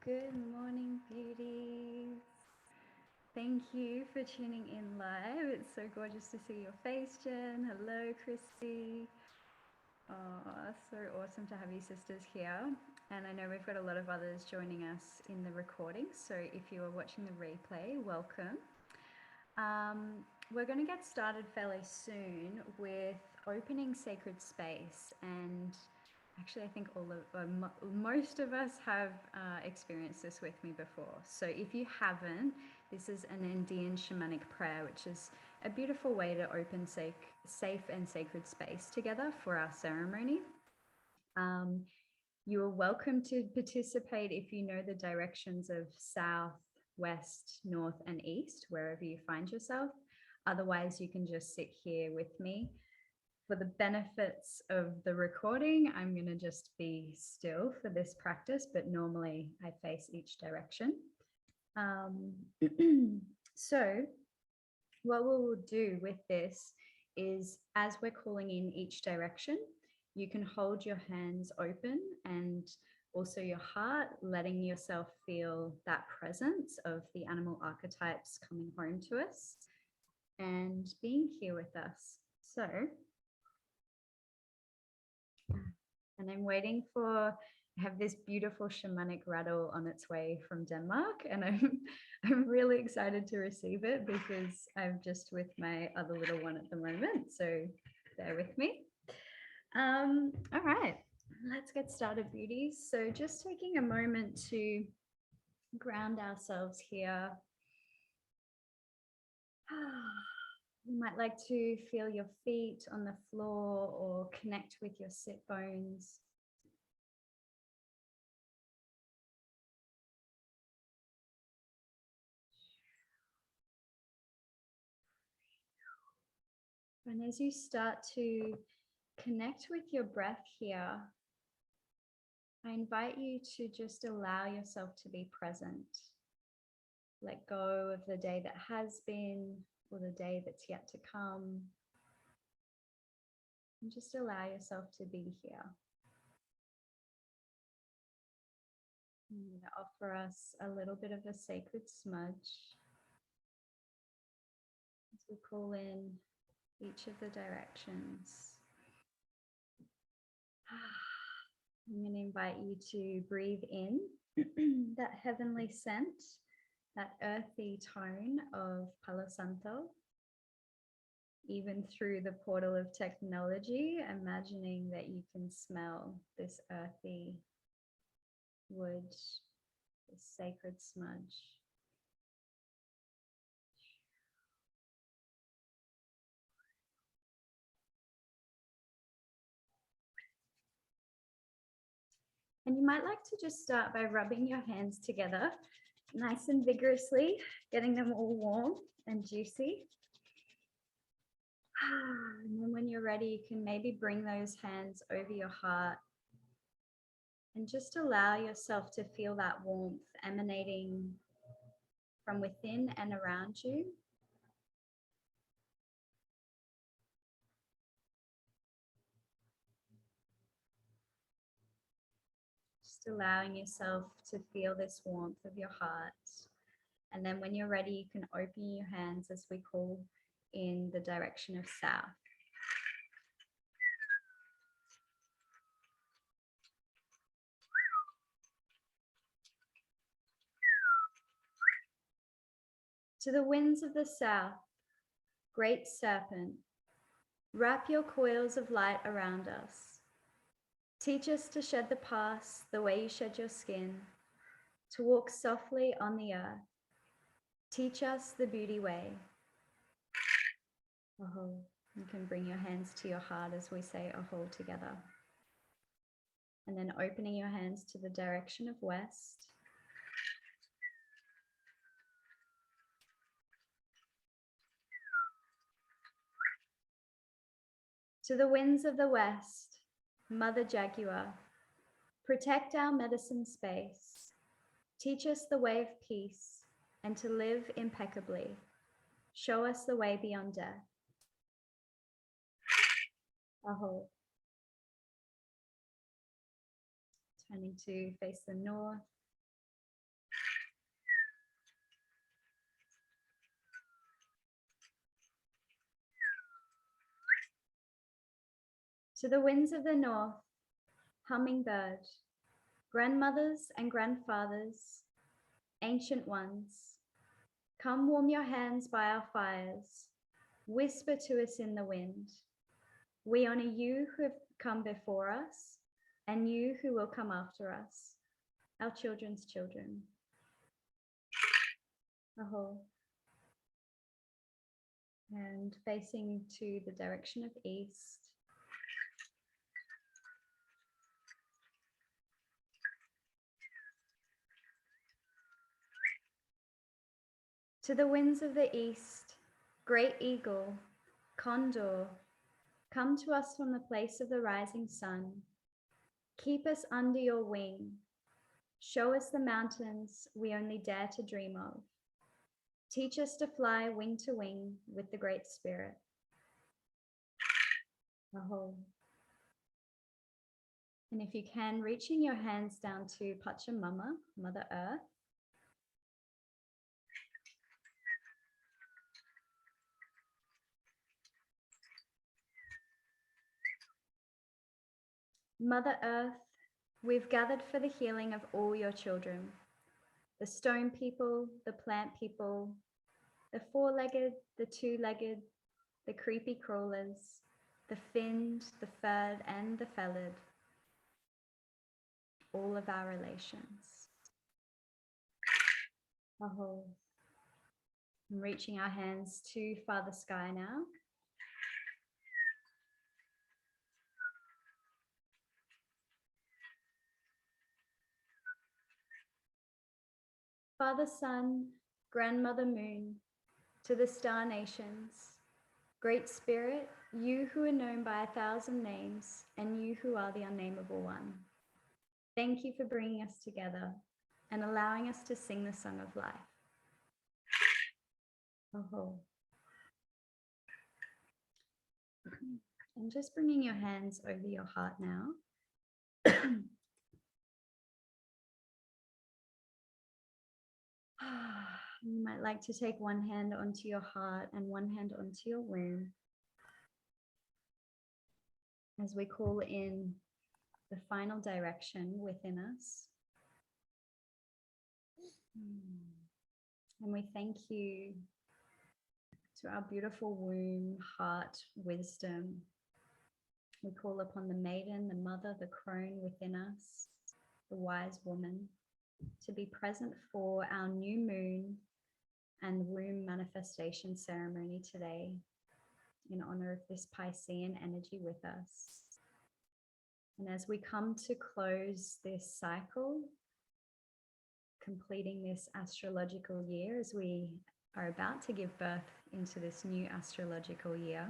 Good morning, beauties. Thank you for tuning in live. It's so gorgeous to see your face, Jen. Hello, Christy. Oh, so awesome to have you sisters here. And I know we've got a lot of others joining us in the recording. So if you are watching the replay, welcome. We're going to get started fairly soon with opening sacred space, and actually I think most of us have experienced this with me before. So if you haven't, this is an Andean shamanic prayer, which is a beautiful way to open safe and sacred space together for our ceremony. You are welcome to participate if you know the directions of south, west, north, and east, wherever you find yourself. Otherwise, you can just sit here with me. For the benefits of the recording, I'm going to just be still for this practice, but normally I face each direction. So what we'll do with this is, as we're calling in each direction, you can hold your hands open and also your heart, letting yourself feel that presence of the animal archetypes coming home to us and being here with us. So, and I'm waiting for, I have this beautiful shamanic rattle on its way from Denmark, and I'm really excited to receive it because I'm just with my other little one at the moment. So bear with me. All right, let's get started, beauties. So just taking a moment to ground ourselves here. You might like to feel your feet on the floor or connect with your sit bones. And as you start to connect with your breath here, I invite you to just allow yourself to be present. Let go of the day that has been or the day that's yet to come. And just allow yourself to be here. I'm going to offer us a little bit of a sacred smudge as we call in each of the directions. I'm going to invite you to breathe in that heavenly scent, that earthy tone of Palo Santo. even through the portal of technology, imagining that you can smell this earthy wood, this sacred smudge. And you might like to just start by rubbing your hands together nice and vigorously, getting them all warm and juicy. And then when you're ready, you can maybe bring those hands over your heart and just allow yourself to feel that warmth emanating from within and around you. Just allowing yourself to feel this warmth of your heart. And then when you're ready, you can open your hands as we call in the direction of south. To the winds of the south, great serpent, wrap your coils of light around us. Teach us to shed the past the way you shed your skin, to walk softly on the earth. Teach us the beauty way. Aho. You can bring your hands to your heart as we say aho together. And then opening your hands to the direction of west. To the winds of the west, Mother Jaguar, protect our medicine space. Teach us the way of peace and to live impeccably. Show us the way beyond death. Aho. Turning to face the north. To the winds of the north, hummingbird, grandmothers and grandfathers, ancient ones, come warm your hands by our fires. Whisper to us in the wind. We honor you who have come before us and you who will come after us, our children's children. Aho. And facing to the direction of east. To the winds of the east, great eagle, condor, come to us from the place of the rising sun. Keep us under your wing. Show us the mountains we only dare to dream of. Teach us to fly wing to wing with the Great Spirit. Aho. And if you can, reaching your hands down to Pachamama, Mother Earth. Mother Earth, we've gathered for the healing of all your children, the stone people, the plant people, the four-legged, the two-legged, the creepy crawlers, the finned, the furred, and the feathered, all of our relations. Aho. And reaching our hands to Father Sky now. Father Sun, Grandmother Moon, to the star nations, Great Spirit, you who are known by 1,000 names, and you who are the unnameable one. Thank you for bringing us together and allowing us to sing the song of life. Oh. And just bringing your hands over your heart now. You might like to take one hand onto your heart and one hand onto your womb as we call in the final direction within us. And we thank you to our beautiful womb, heart, wisdom. We call upon the maiden, the mother, the crone within us, the wise woman, to be present for our new moon and womb manifestation ceremony today in honor of this Piscean energy with us. And as we come to close this cycle, completing this astrological year, as we are about to give birth into this new astrological year,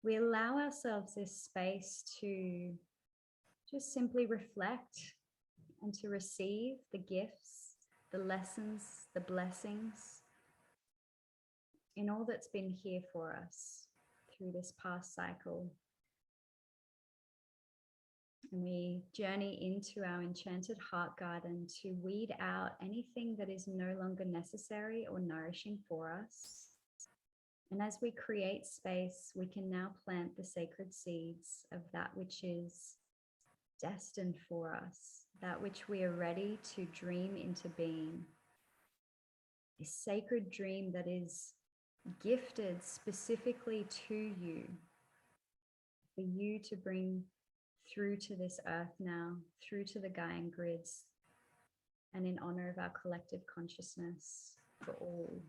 we allow ourselves this space to just simply reflect and to receive the gifts, the lessons, the blessings in all that's been here for us through this past cycle. And we journey into our enchanted heart garden to weed out anything that is no longer necessary or nourishing for us. And as we create space, we can now plant the sacred seeds of that which is destined for us, that which we are ready to dream into being. A sacred dream that is gifted specifically to you, for you to bring through to this earth now, through to the Gaian grids, and in honor of our collective consciousness for all.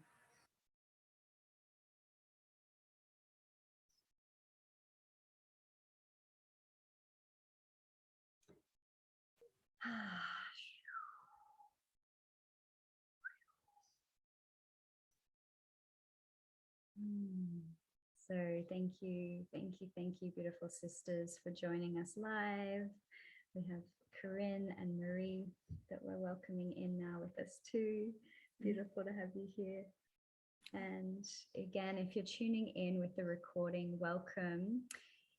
So thank you, beautiful sisters, for joining us live. We have Corinne and Marie that we're welcoming in now with us too. Beautiful to have you here. And again, if you're tuning in with the recording, welcome.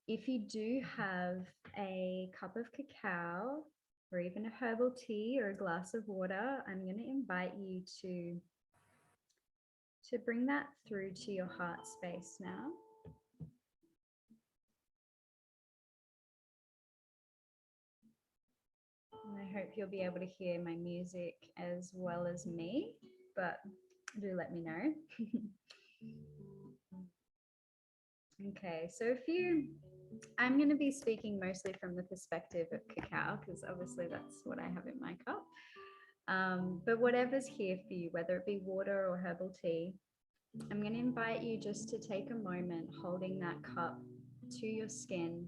If you do have a cup of cacao or even a herbal tea or a glass of water, I'm going to invite you to bring that through to your heart space now. And I hope you'll be able to hear my music as well as me, but do let me know. Okay, so I'm going to be speaking mostly from the perspective of cacao, because obviously that's what I have in my cup. But whatever's here for you, whether it be water or herbal tea, I'm going to invite you just to take a moment holding that cup to your skin,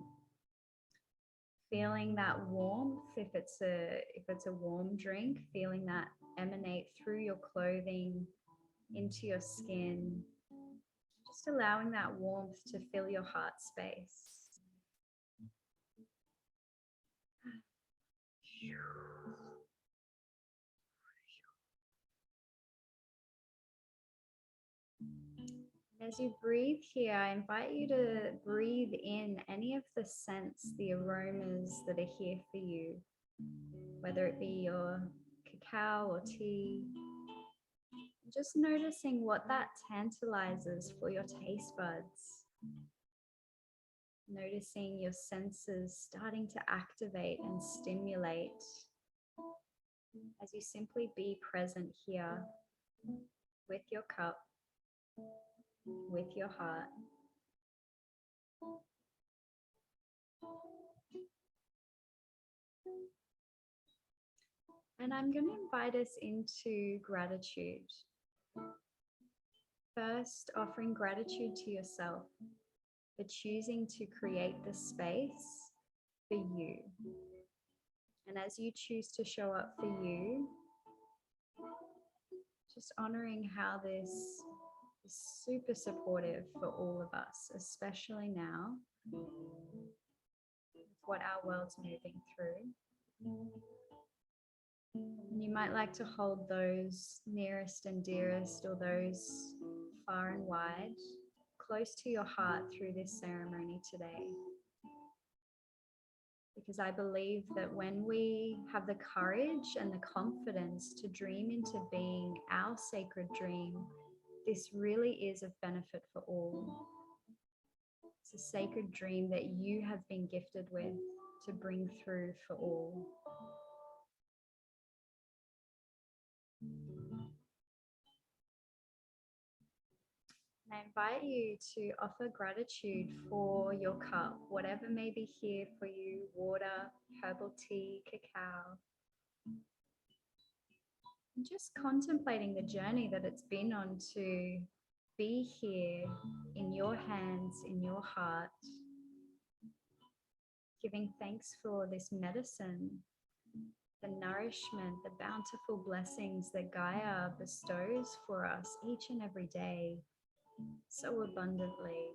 feeling that warmth, if it's a warm drink, feeling that emanate through your clothing into your skin, just allowing that warmth to fill your heart space. As you breathe here, I invite you to breathe in any of the scents, the aromas that are here for you, whether it be your cacao or tea. Just noticing what that tantalizes for your taste buds. Noticing your senses starting to activate and stimulate as you simply be present here with your cup, with your heart. And I'm going to invite us into gratitude. First, offering gratitude to yourself for choosing to create the space for you. And as you choose to show up for you, just honoring how this is super supportive for all of us, especially now with what our world's moving through. And you might like to hold those nearest and dearest, or those far and wide, close to your heart through this ceremony today. Because I believe that when we have the courage and the confidence to dream into being our sacred dream, this really is of benefit for all. It's a sacred dream that you have been gifted with to bring through for all. I invite you to offer gratitude for your cup, whatever may be here for you, water, herbal tea, cacao. And just contemplating the journey that it's been on to be here in your hands, in your heart, giving thanks for this medicine, the nourishment, the bountiful blessings that Gaia bestows for us each and every day so abundantly.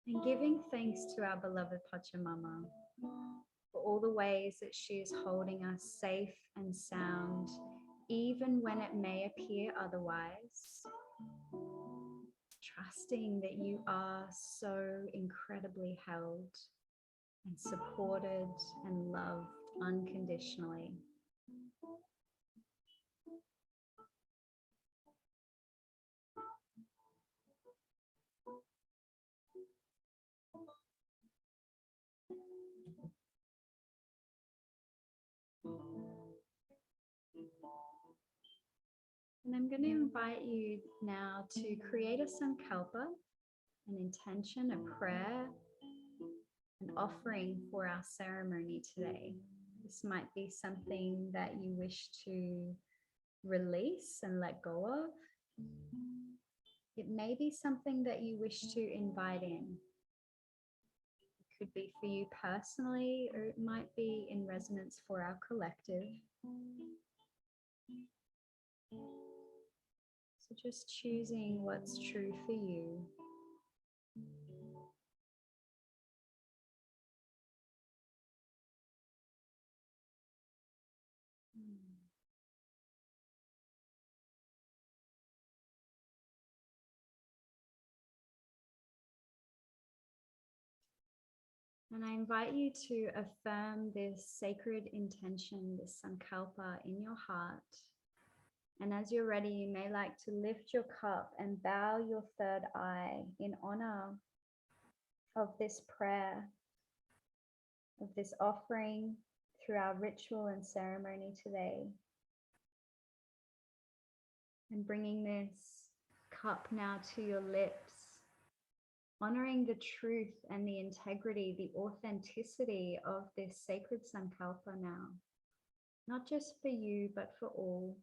And giving thanks to our beloved Pachamama for all the ways that she is holding us safe and sound, even when it may appear otherwise. Trusting that you are so incredibly held and supported and loved unconditionally. And I'm going to invite you now to create a Sankalpa, an intention, a prayer, an offering for our ceremony today. This might be something that you wish to release and let go of. It may be something that you wish to invite in. It could be for you personally, or it might be in resonance for our collective. So just choosing what's true for you. And I invite you to affirm this sacred intention, this Sankalpa in your heart. And as you're ready, you may like to lift your cup and bow your third eye in honor of this prayer, of this offering through our ritual and ceremony today. And bringing this cup now to your lips, honoring the truth and the integrity, the authenticity of this sacred Sankalpa now, not just for you, but for all.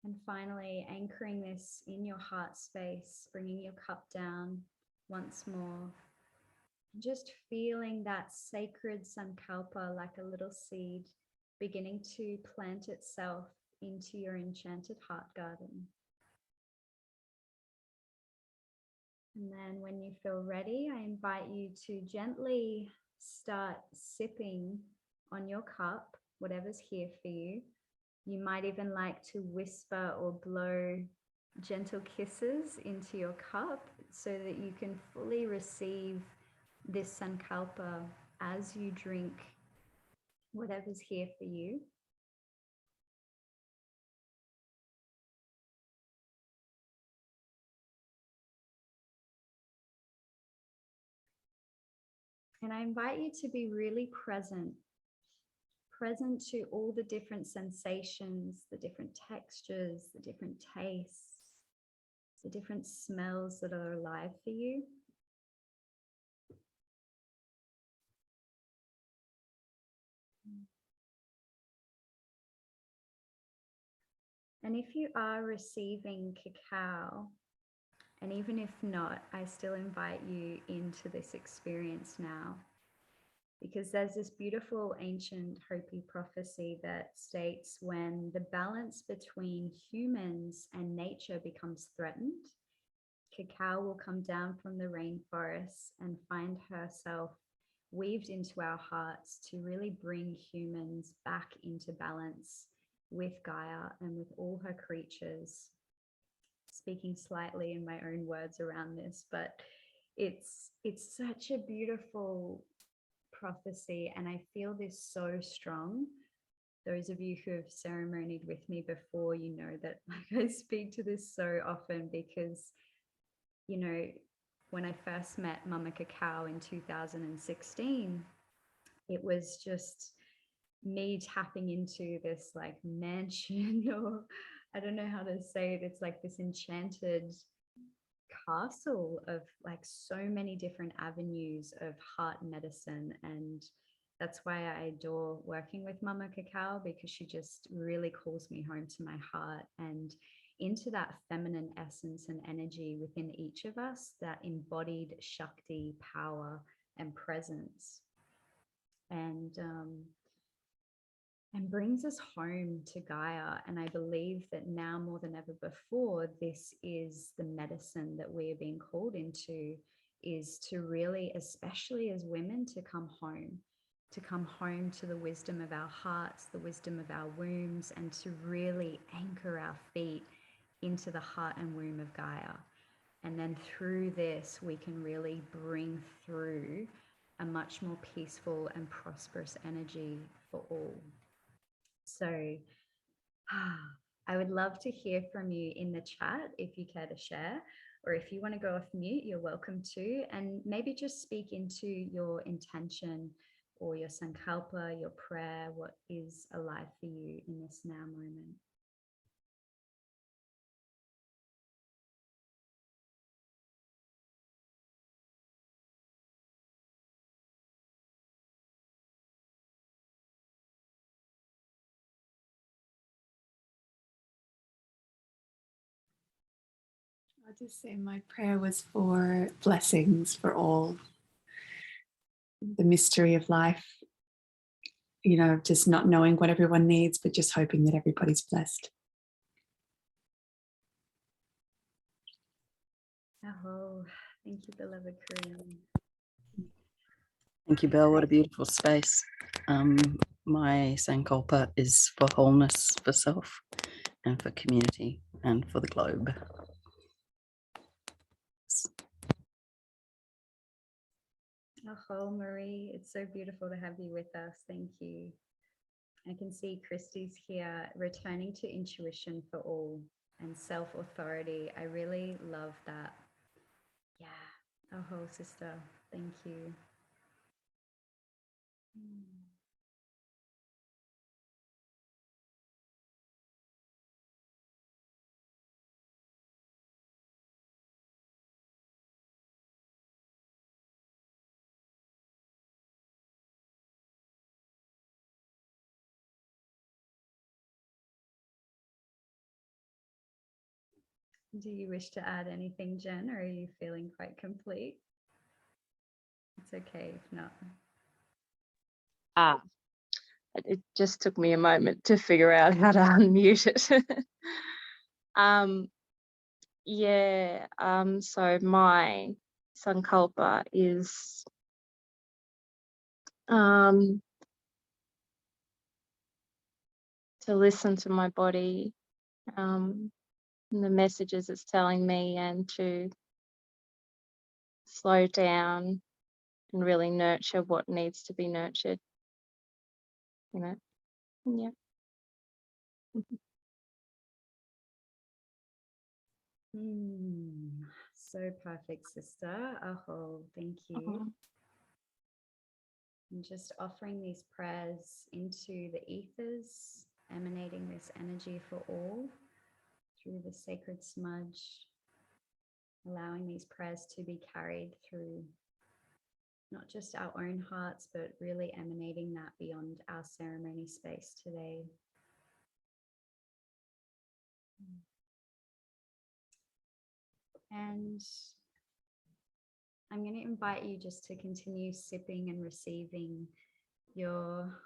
And finally, anchoring this in your heart space, bringing your cup down once more. Just feeling that sacred Sankalpa like a little seed beginning to plant itself into your enchanted heart garden. And then when you feel ready, I invite you to gently start sipping on your cup, whatever's here for you. You might even like to whisper or blow gentle kisses into your cup so that you can fully receive this Sankalpa as you drink whatever's here for you. And I invite you to be really present to all the different sensations, the different textures, the different tastes, the different smells that are alive for you. And if you are receiving cacao, and even if not, I still invite you into this experience now, because there's this beautiful ancient Hopi prophecy that states when the balance between humans and nature becomes threatened, cacao will come down from the rainforest and find herself weaved into our hearts to really bring humans back into balance with Gaia and with all her creatures. Speaking slightly in my own words around this, but it's such a beautiful prophecy, and I feel this so strong. Those of you who have ceremonied with me before, you know that I speak to this so often because, you know, when I first met Mama Cacao in 2016, it was just me tapping into this like mansion, or I don't know how to say it. It's like this enchanted castle of like so many different avenues of heart medicine. And that's why I adore working with Mama Cacao, because she just really calls me home to my heart and into that feminine essence and energy within each of us, that embodied Shakti power and presence. And brings us home to Gaia. And I believe that now more than ever before, this is the medicine that we are being called into, is to really, especially as women, to come home to the wisdom of our hearts, the wisdom of our wombs, and to really anchor our feet into the heart and womb of Gaia. And then through this, we can really bring through a much more peaceful and prosperous energy for all. So I would love to hear from you in the chat if you care to share, or if you want to go off mute, you're welcome to, and maybe just speak into your intention or your Sankalpa, your prayer, what is alive for you in this now moment. I'll just say my prayer was for blessings for all. The mystery of life, you know, just not knowing what everyone needs, but just hoping that everybody's blessed. Oh, thank you, beloved Korean. Thank you, Belle. What a beautiful space. My Sankalpa is for wholeness, for self, and for community, and for the globe. Oh, Marie, it's so beautiful to have you with us. Thank you. I can see Christy's here, returning to intuition for all and self-authority. I really love that. Yeah. Oh, sister, thank you. Do you wish to add anything, Jen, or are you feeling quite complete? It's okay if not. It just took me a moment to figure out how to unmute it. So my Sankalpa is to listen to my body, and the messages it's telling me, and to slow down and really nurture what needs to be nurtured. You know, yeah. So perfect, sister. Oh, thank you. And just offering these prayers into the ethers, emanating this energy for all through the sacred smudge, allowing these prayers to be carried through not just our own hearts, but really emanating that beyond our ceremony space today. And I'm going to invite you just to continue sipping and receiving your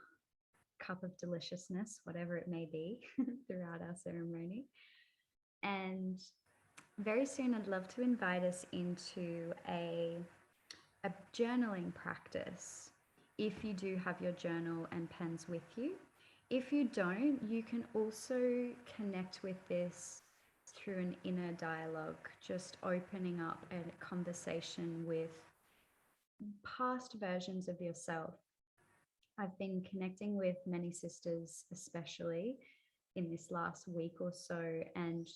cup of deliciousness, whatever it may be, throughout our ceremony. And very soon I'd love to invite us into a journaling practice. If you do have your journal and pens with you. If you don't, you can also connect with this through an inner dialogue, just opening up a conversation with past versions of yourself. I've been connecting with many sisters, especially in this last week or so, and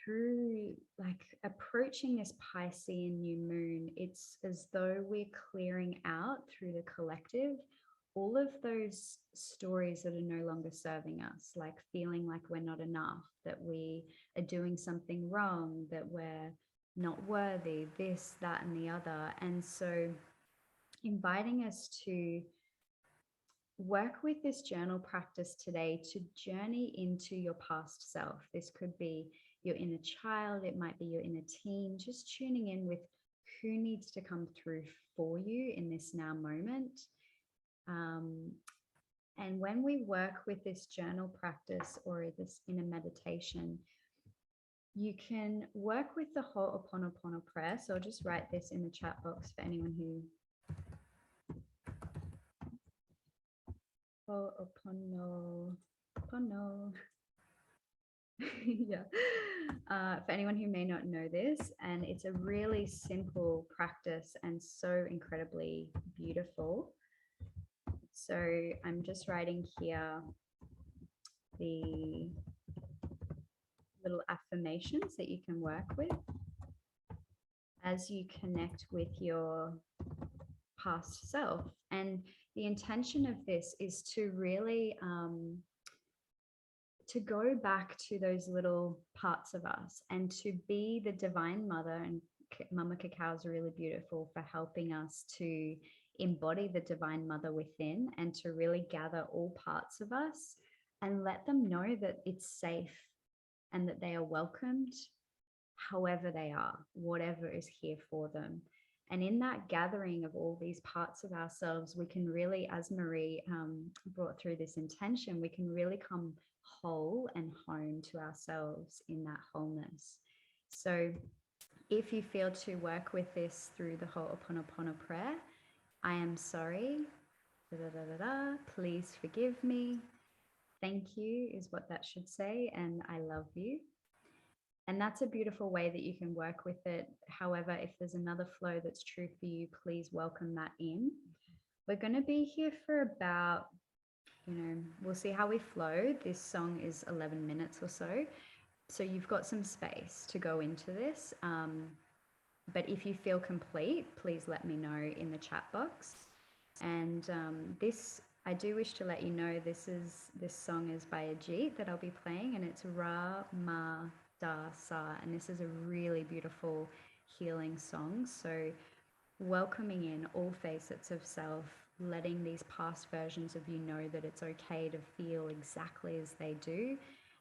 through like approaching this Piscean new moon, it's as though we're clearing out through the collective all of those stories that are no longer serving us, like feeling like we're not enough, that we are doing something wrong, that we're not worthy, this, that, and the other. And so inviting us to work with this journal practice today to journey into your past self. This could be your inner child, it might be your inner teen, just tuning in with who needs to come through for you in this now moment. And when we work with this journal practice or this inner meditation, you can work with the Ho'oponopono prayer. So I'll just write this in the chat box for anyone who Ho'oponopono. Yeah. For anyone who may not know this, and it's a really simple practice and so incredibly beautiful. So I'm just writing here the little affirmations that you can work with as you connect with your past self. And the intention of this is to really to go back to those little parts of us and to be the divine mother. And Mama Cacao is really beautiful for helping us to embody the divine mother within and to really gather all parts of us and let them know that it's safe and that they are welcomed however they are, whatever is here for them. And in that gathering of all these parts of ourselves, we can really, as Marie brought through this intention, we can really come whole and home to ourselves in that wholeness. So if you feel to work with this through the Ho'oponopono prayer, I am sorry, please forgive me, thank you is what that should say, and I love you. And that's a beautiful way that you can work with it. However, if there's another flow that's true for you, please welcome that in. We're going to be here for about, we'll see how we flow. This song is 11 minutes or so. So you've got some space to go into this. But if you feel complete, please let me know in the chat box. And I do wish to let you know this song is by Ajit that I'll be playing, and it's Ra Ma Da Sa, and this is a really beautiful healing song. So welcoming in all facets of self, letting these past versions of you know that it's okay to feel exactly as they do,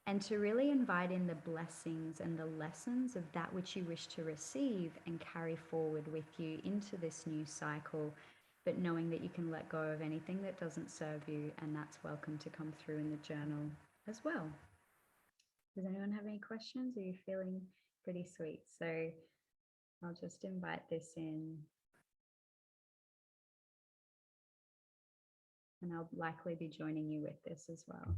and to really invite in the blessings and the lessons of that which you wish to receive and carry forward with you into this new cycle, but knowing that you can let go of anything that doesn't serve you, and that's welcome to come through in the journal as well. Does anyone have any questions? Are you feeling pretty sweet? So I'll just invite this in. And I'll likely be joining you with this as well.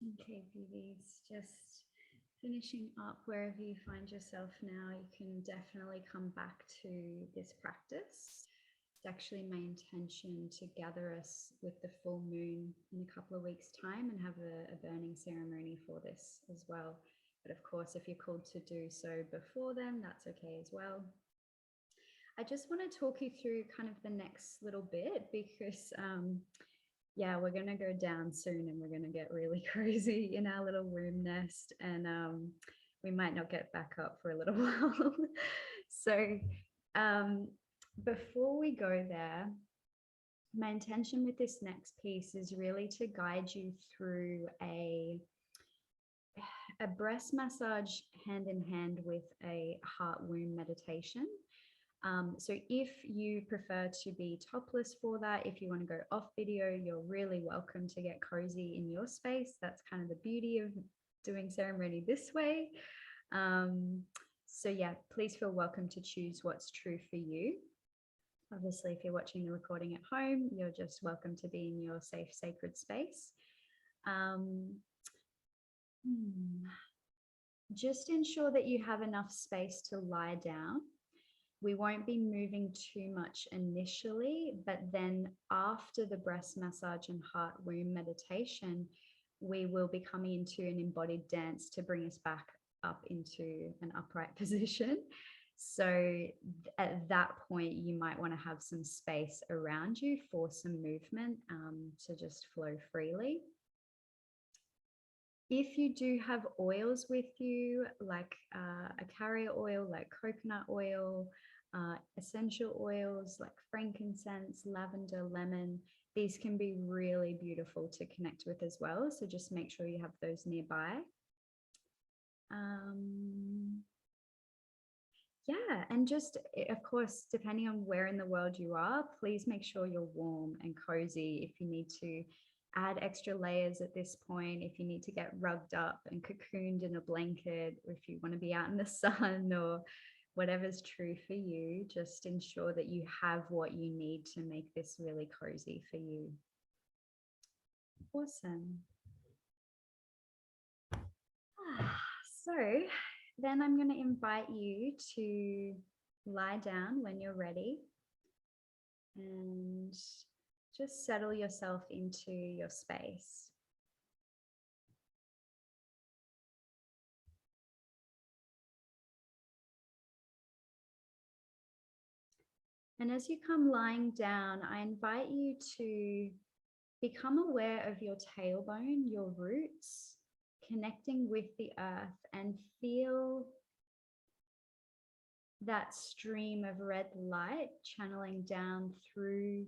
Okay, beauties, just finishing up wherever you find yourself now. You can definitely come back to this practice. It's actually my intention to gather us with the full moon in a couple of weeks' time and have a burning ceremony for this as well. But of course, if you're called to do so before then, that's okay as well. I just want to talk you through kind of the next little bit because yeah, we're going to go down soon and we're going to get really crazy in our little womb nest, and we might not get back up for a little while. So before we go there, my intention with this next piece is really to guide you through a breast massage hand in hand with a heart womb meditation. So if you prefer to be topless for that, if you want to go off video, you're really welcome to get cozy in your space. That's kind of the beauty of doing ceremony this way. So yeah, please feel welcome to choose what's true for you. Obviously, if you're watching the recording at home, you're just welcome to be in your safe, sacred space. Just ensure that you have enough space to lie down. We won't be moving too much initially, but then after the breast massage and heart womb meditation, we will be coming into an embodied dance to bring us back up into an upright position. So at that point, you might want to have some space around you for some movement to just flow freely. If you do have oils with you, like a carrier oil, like coconut oil, essential oils like frankincense, lavender, lemon, these can be really beautiful to connect with as well. So just make sure you have those nearby. Yeah, and just, of course, depending on where in the world you are, please make sure you're warm and cozy. If you need to add extra layers at this point, if you need to get rugged up and cocooned in a blanket, or if you want to be out in the sun or whatever's true for you, just ensure that you have what you need to make this really cozy for you. Awesome. So then I'm going to invite you to lie down when you're ready and just settle yourself into your space. And as you come lying down, I invite you to become aware of your tailbone, your roots, connecting with the earth, and feel that stream of red light channeling down through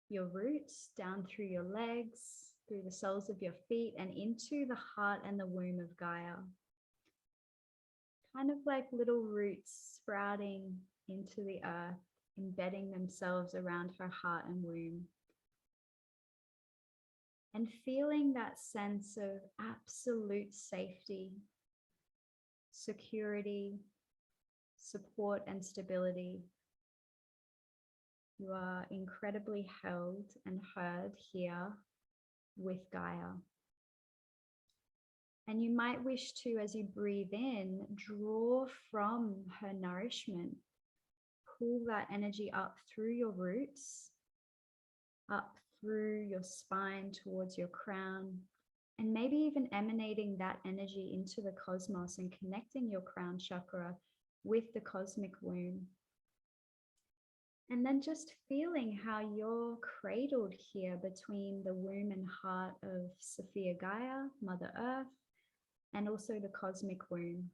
your roots, down through your legs, through the soles of your feet, and into the heart and the womb of Gaia. Kind of like little roots sprouting into the earth, embedding themselves around her heart and womb. And feeling that sense of absolute safety, security, support, and stability. You are incredibly held and heard here with Gaia. And you might wish to, as you breathe in, draw from her nourishment. Pull that energy up through your roots, up through your spine towards your crown, and maybe even emanating that energy into the cosmos and connecting your crown chakra with the cosmic womb. And then just feeling how you're cradled here between the womb and heart of Sophia Gaia, Mother Earth, and also the cosmic womb,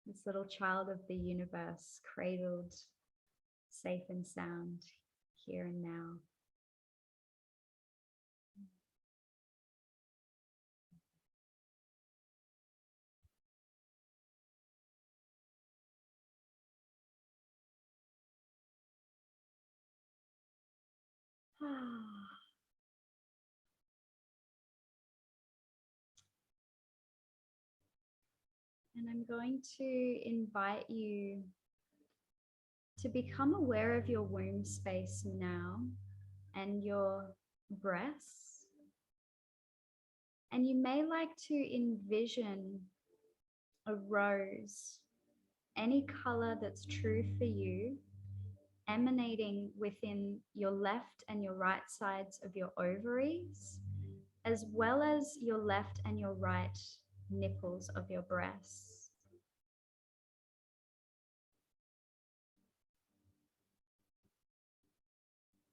this little child of the universe, cradled, safe and sound, here and now. And I'm going to invite you to become aware of your womb space now and your breasts, And you may like to envision a rose, any color that's true for you, emanating within your left and your right sides of your ovaries, as well as your left and your right nipples of your breasts.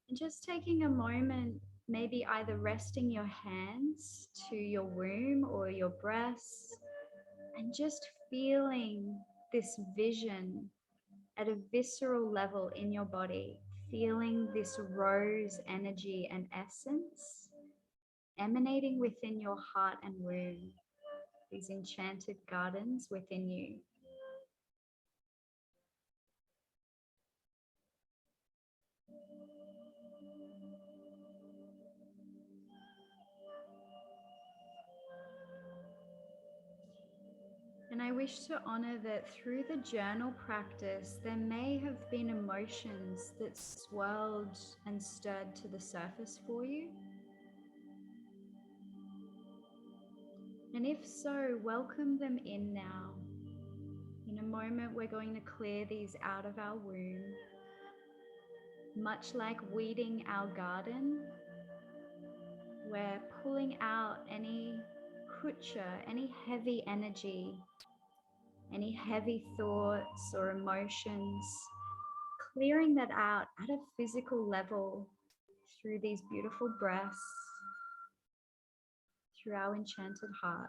And just taking a moment, maybe either resting your hands to your womb or your breasts, and just feeling this vision at a visceral level in your body, feeling this rose energy and essence emanating within your heart and womb, these enchanted gardens within you. And I wish to honor that through the journal practice, there may have been emotions that swirled and stirred to the surface for you. And if so, welcome them in now. In a moment, we're going to clear these out of our womb. Much like weeding our garden, we're pulling out any Hucha, any heavy energy, any heavy thoughts or emotions, clearing that out at a physical level through these beautiful breaths, through our enchanted heart.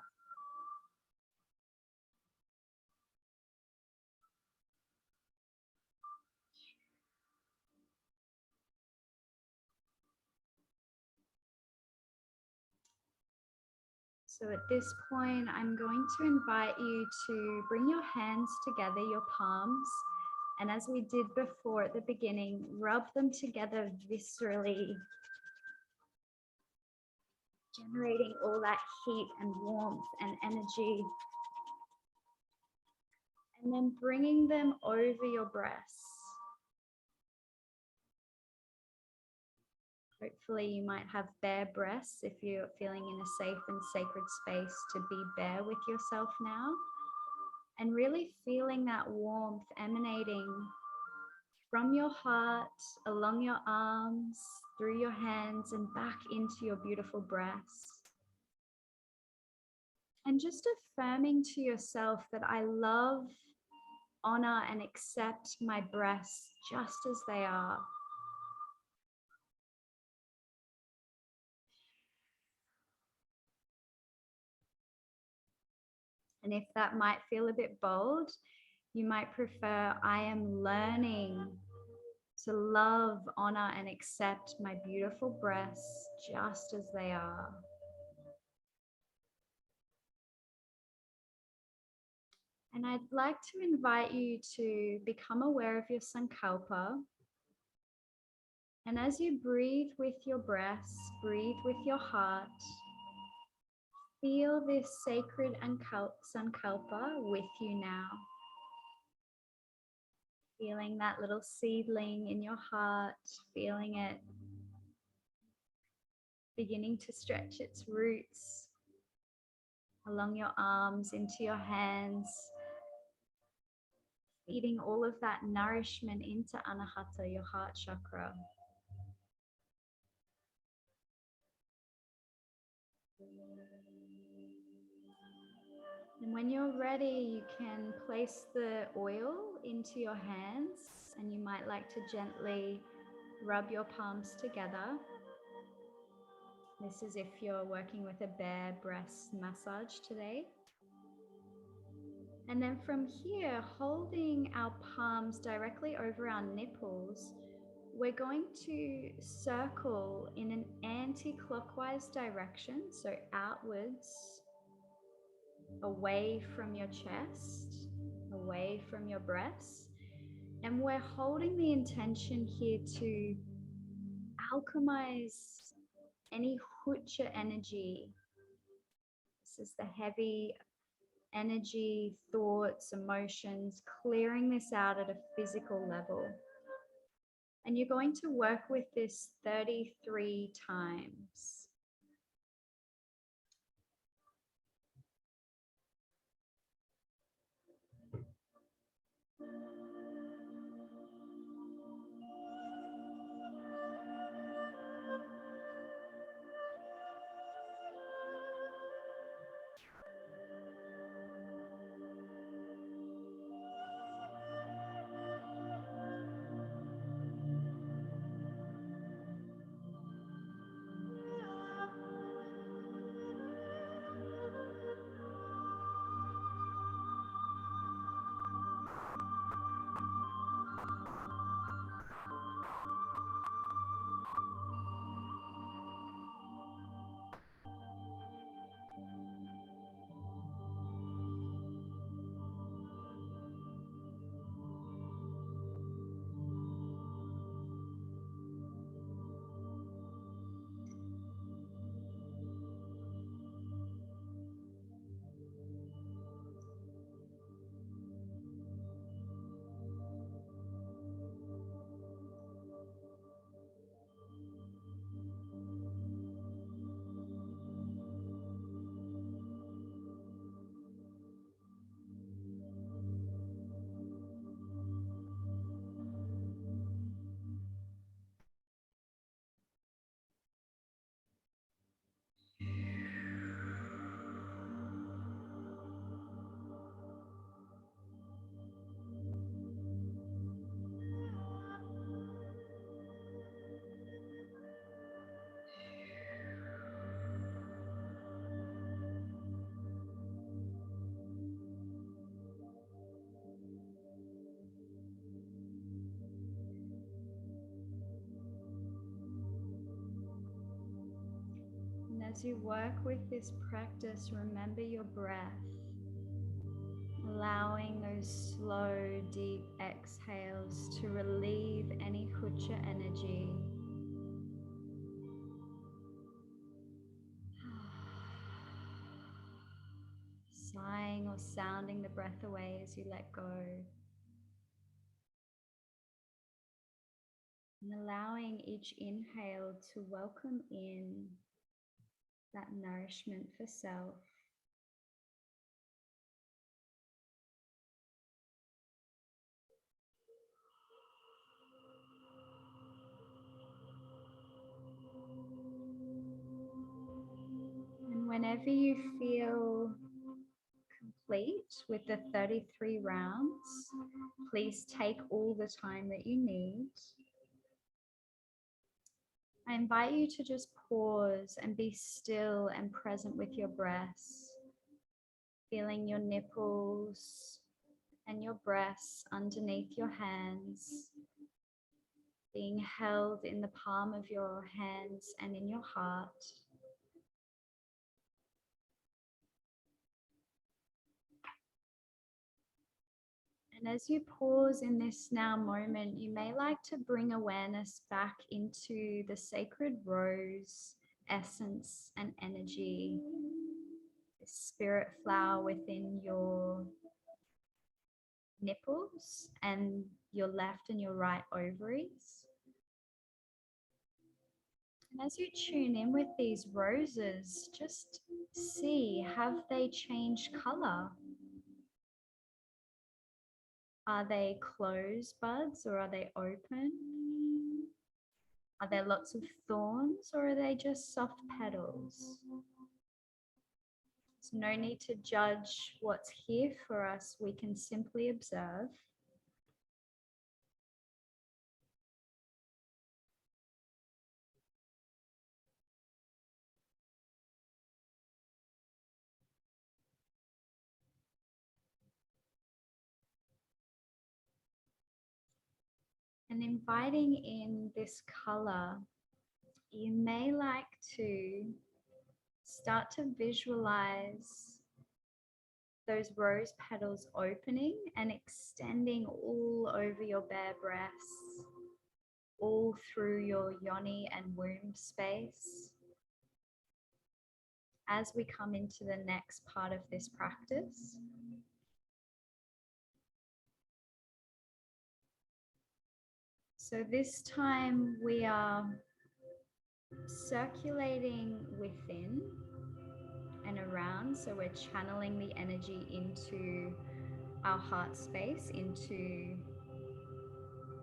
So at this point, I'm going to invite you to bring your hands together, your palms, and as we did before at the beginning, rub them together viscerally, generating all that heat and warmth and energy. And then bringing them over your breasts. Hopefully you might have bare breasts if you're feeling in a safe and sacred space to be bare with yourself now. And really feeling that warmth emanating from your heart, along your arms, through your hands, and back into your beautiful breasts. And just affirming to yourself that I love, honor, and accept my breasts just as they are. And if that might feel a bit bold, you might prefer, I am learning to love, honor, and accept my beautiful breasts just as they are. And I'd like to invite you to become aware of your Sankalpa. And as you breathe with your breaths, breathe with your heart, feel this sacred Sankalpa with you now. Feeling that little seedling in your heart, feeling it beginning to stretch its roots along your arms, into your hands, feeding all of that nourishment into Anahata, your heart chakra. And when you're ready, you can place the oil into your hands, and you might like to gently rub your palms together. This is if you're working with a bare breast massage today. And then from here, holding our palms directly over our nipples, we're going to circle in an anti-clockwise direction, so outwards, away from your chest, away from your breasts. And we're holding the intention here to alchemize any Hucha energy. This is the heavy energy, thoughts, emotions, clearing this out at a physical level. And you're going to work with this 33 times. as you work with this practice, remember your breath, allowing those slow, deep exhales to relieve any Hucha energy. Sighing or sounding the breath away as you let go. And allowing each inhale to welcome in that nourishment for self. And whenever you feel complete with the 33 rounds, please take all the time that you need. I invite you to just pause and be still and present with your breaths, feeling your nipples and your breasts underneath your hands, being held in the palm of your hands and in your heart. And as you pause in this now moment, you may like to bring awareness back into the sacred rose essence and energy, the spirit flower within your nipples and your left and your right ovaries. And as you tune in with these roses, just see, have they changed color? Are they closed buds or are they open? Are there lots of thorns or are they just soft petals? There's no need to judge what's here for us. We can simply observe. And inviting in this color, you may like to start to visualize those rose petals opening and extending all over your bare breasts, all through your yoni and womb space. As we come into the next part of this practice, so this time we are circulating within and around, so we're channeling the energy into our heart space, into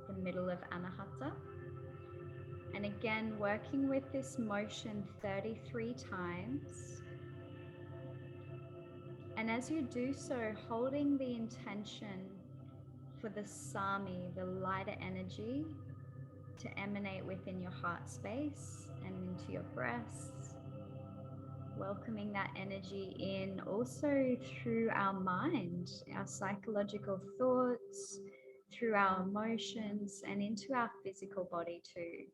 the middle of Anahata. And again, working with this motion 33 times. And as you do so, holding the intention for the Sami, the lighter energy, to emanate within your heart space and into your breasts. Welcoming that energy in also through our mind, our psychological thoughts, through our emotions, and into our physical body too.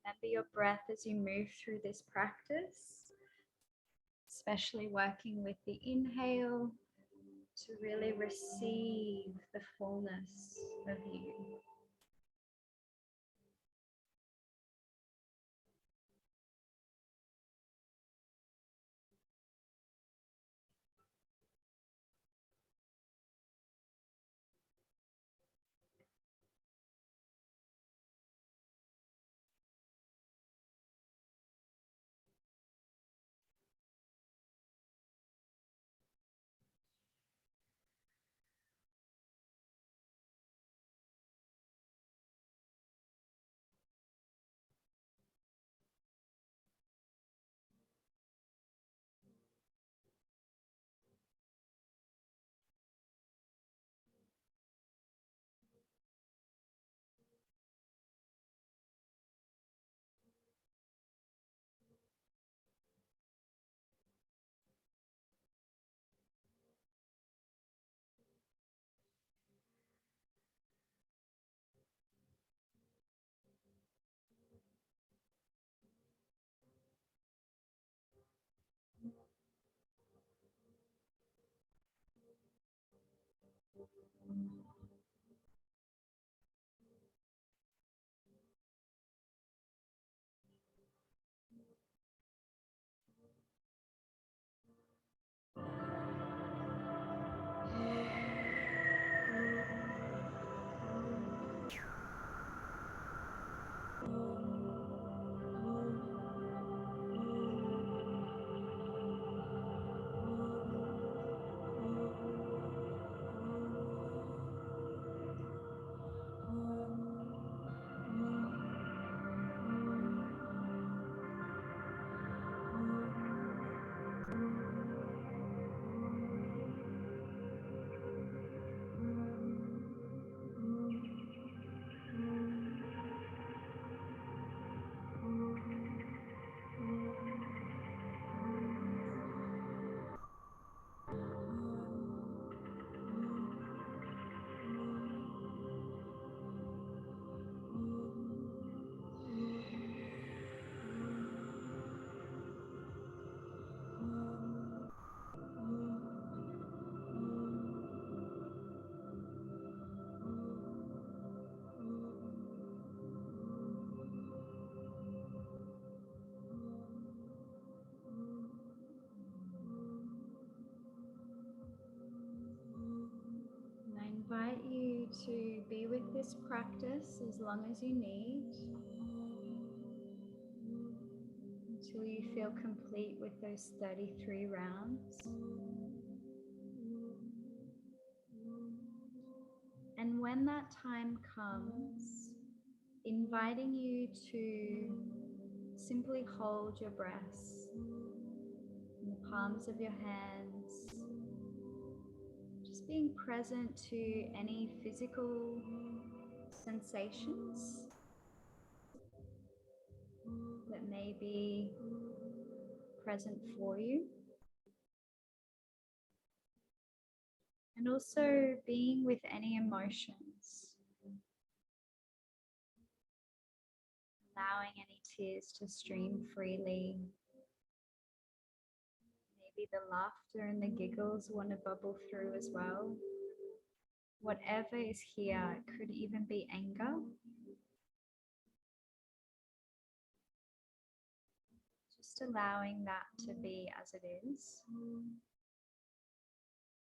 Remember your breath as you move through this practice, especially working with the inhale to really receive the fullness of you. And I invite you to be with this practice as long as you need until you feel complete with those 33 rounds. And when that time comes, inviting you to simply hold your breaths in the palms of your hands, just being present to any physical sensations that may be present for you. And also being with any emotions, allowing any tears to stream freely. Maybe the laughter and the giggles want to bubble through as well. Whatever is here, it could even be anger. Just allowing that to be as it is.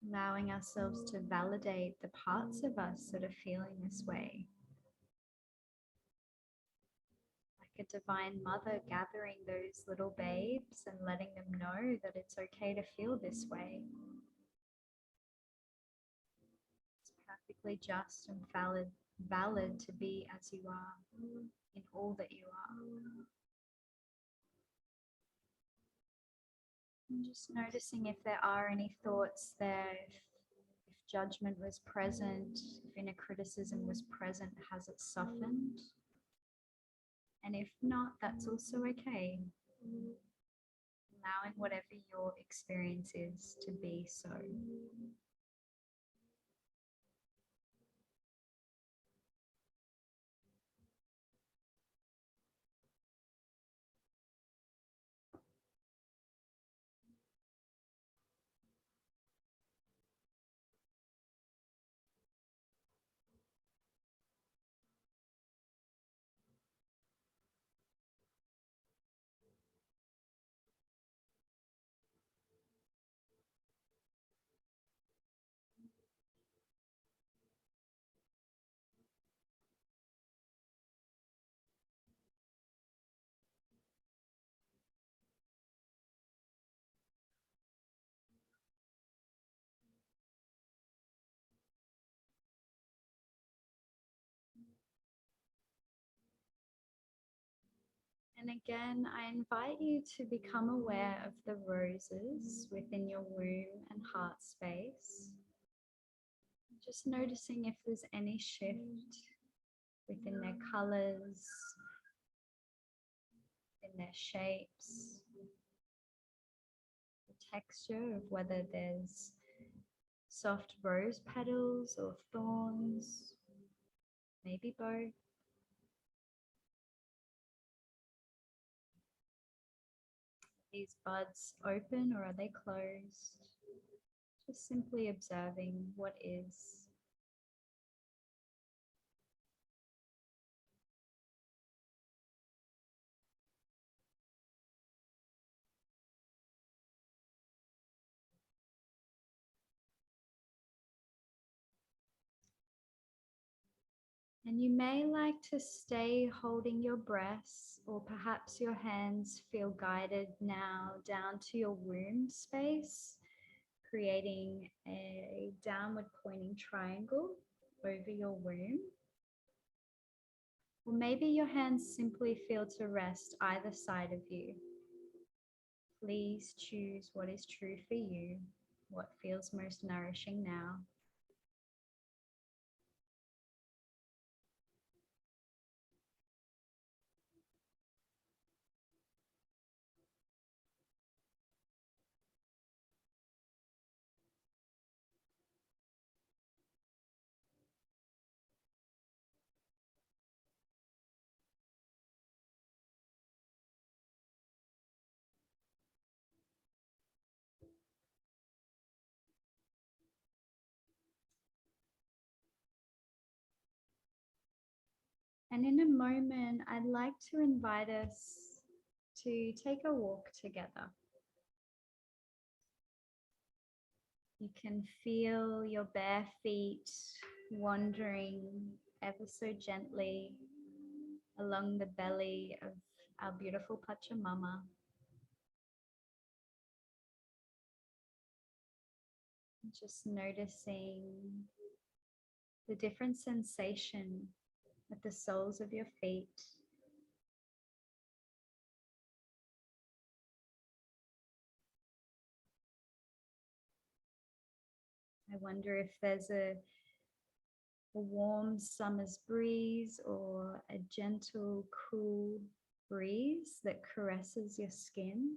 Allowing ourselves to validate the parts of us that are feeling this way. Like a divine mother gathering those little babes and letting them know that it's okay to feel this way. It's perfectly just and valid to be as you are, in all that you are. And just noticing if there are any thoughts there, if judgment was present, if inner criticism was present, has it softened? And if not, that's also okay. Allowing whatever your experience is to be so. And again, I invite you to become aware of the roses within your womb and heart space. Just noticing if there's any shift within their colors, in their shapes, the texture of whether there's soft rose petals or thorns, maybe both. These buds open or are they closed? Just simply observing what is. And you may like to stay holding your breaths, or perhaps your hands feel guided now down to your womb space, creating a downward pointing triangle over your womb. Or maybe your hands simply feel to rest either side of you. Please choose what is true for you, what feels most nourishing now. And in a moment, I'd like to invite us to take a walk together. You can feel your bare feet wandering ever so gently along the belly of our beautiful Pachamama. Just noticing the different sensation at the soles of your feet. I wonder if there's a warm summer's breeze or a gentle, cool breeze that caresses your skin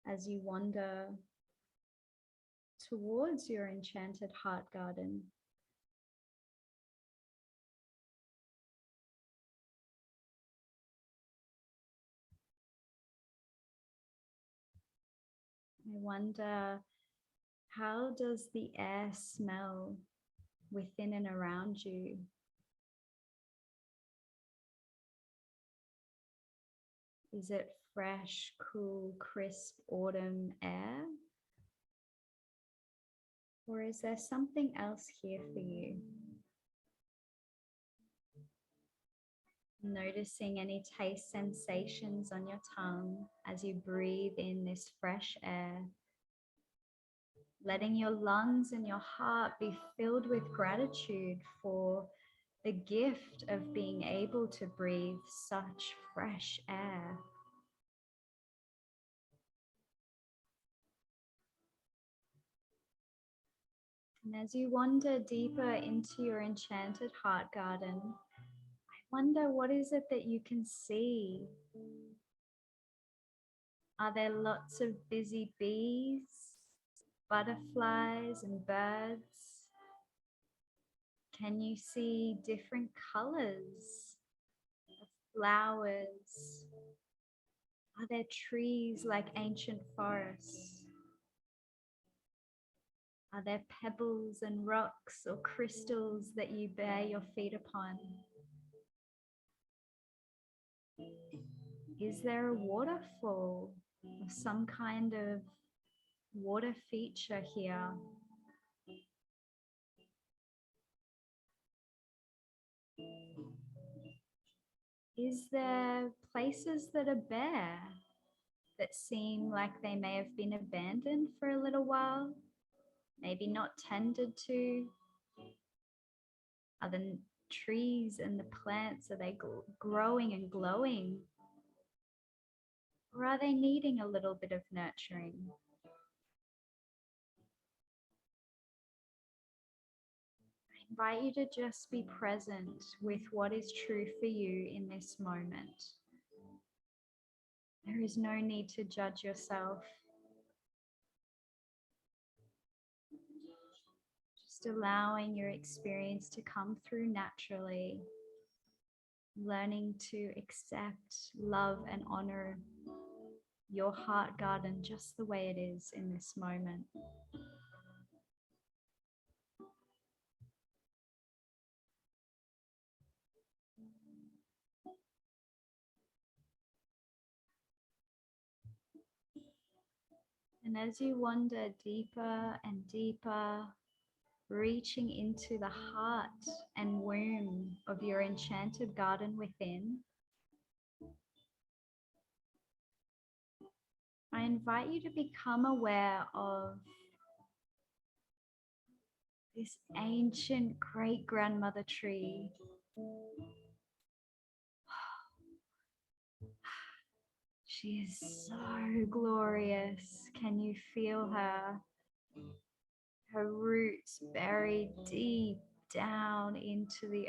as you wander towards your enchanted heart garden. I wonder, how does the air smell within and around you? Is it fresh, cool, crisp autumn air? Or is there something else here for you? Noticing any taste sensations on your tongue as you breathe in this fresh air. Letting your lungs and your heart be filled with gratitude for the gift of being able to breathe such fresh air. And as you wander deeper into your enchanted heart garden, I wonder, what is it that you can see? Are there lots of busy bees, butterflies, and birds? Can you see different colors of flowers? Are there trees like ancient forests? Are there pebbles and rocks or crystals that you bear your feet upon? Is there a waterfall or some kind of water feature here? Is there places that are bare that seem like they may have been abandoned for a little while, maybe not tended to? Are the trees and the plants, are they growing and glowing? Or are they needing a little bit of nurturing? I invite you to just be present with what is true for you in this moment. There is no need to judge yourself. Just allowing your experience to come through naturally, learning to accept, love, and honor your heart garden just the way it is in this moment. And as you wander deeper and deeper, reaching into the heart and womb of your enchanted garden within. I invite you to become aware of this ancient great-grandmother tree. She is so glorious. Can you feel her? Her roots buried deep down into the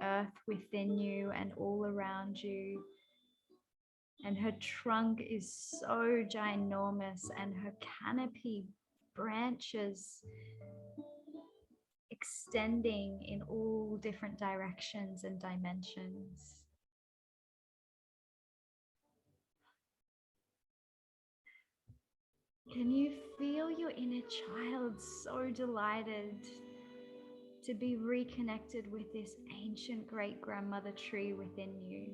earth within you and all around you. And her trunk is so ginormous, and her canopy branches extending in all different directions and dimensions. Can you feel your inner child so delighted to be reconnected with this ancient great-grandmother tree within you?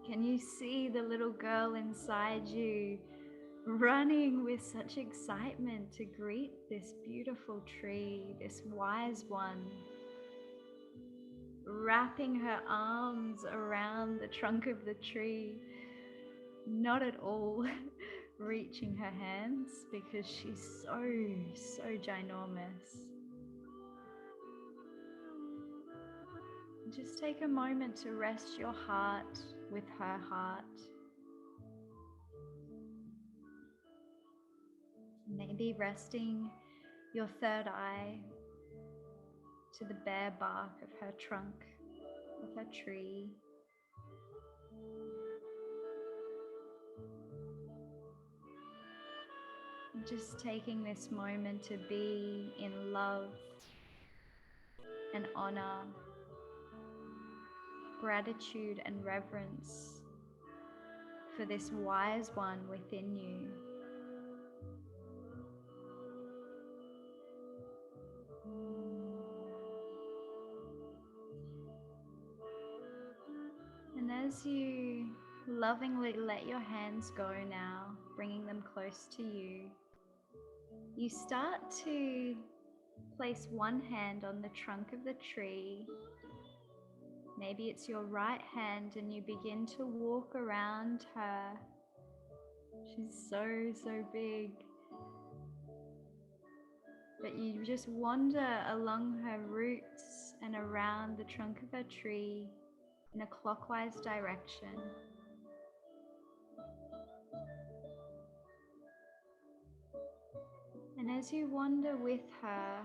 Can you see the little girl inside you running with such excitement to greet this beautiful tree, this wise one, wrapping her arms around the trunk of the tree, not at all reaching her hands because she's so ginormous. Just take a moment to rest your heart with her heart. Maybe resting your third eye to the bare bark of her trunk, of her tree. Just taking this moment to be in love and honor, gratitude and reverence for this wise one within you. And as you lovingly let your hands go now, bringing them close to you, you start to place one hand on the trunk of the tree. Maybe it's your right hand, and you begin to walk around her. She's so big. But you just wander along her roots and around the trunk of her tree in a clockwise direction. And as you wander with her,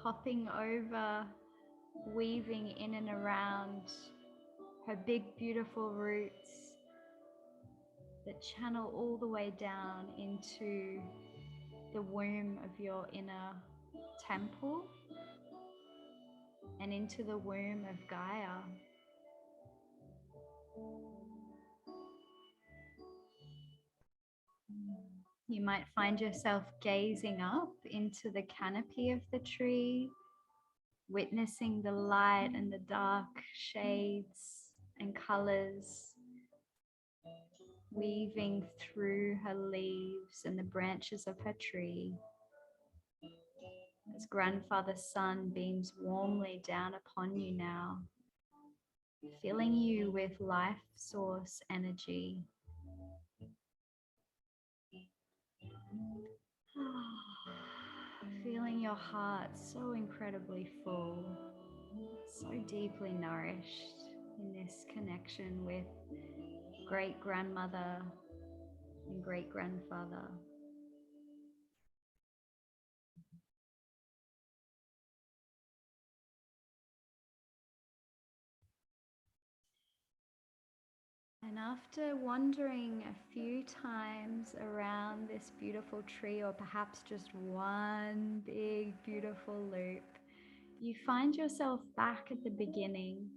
hopping over, weaving in and around her big, beautiful roots that channel all the way down into the womb of your inner temple and into the womb of Gaia. You might find yourself gazing up into the canopy of the tree, witnessing the light and the dark shades and colors weaving through her leaves and the branches of her tree as Grandfather Sun beams warmly down upon you now, filling you with life source energy. Feeling your heart so incredibly full, so deeply nourished in this connection with great-grandmother and great-grandfather. And after wandering a few times around this beautiful tree, or perhaps just one big beautiful loop, you find yourself back at the beginning.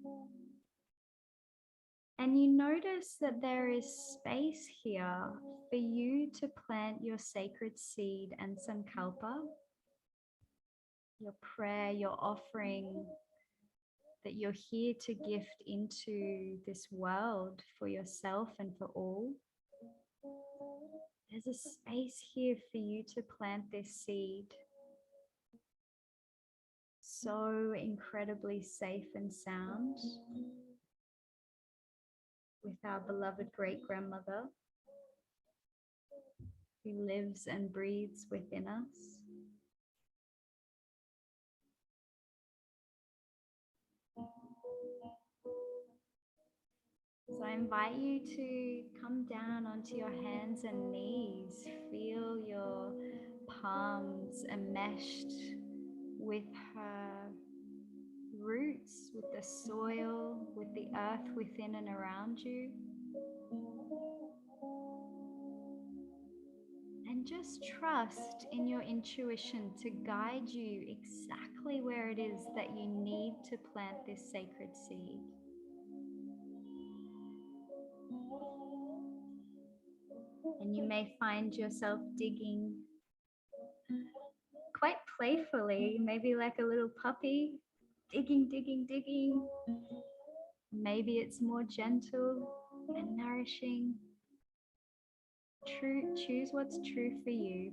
And you notice that there is space here for you to plant your sacred seed and Sankalpa, your prayer, your offering that you're here to gift into this world for yourself and for all. There's a space here for you to plant this seed. So incredibly safe and sound, with our beloved great-grandmother who lives and breathes within us. So I invite you to come down onto your hands and knees. Feel your palms enmeshed with her roots, with the soil, with the earth within and around you. And just trust in your intuition to guide you exactly where it is that you need to plant this sacred seed. And you may find yourself digging quite playfully, maybe like a little puppy, digging, digging, digging. Maybe it's more gentle and nourishing. Choose what's true for you.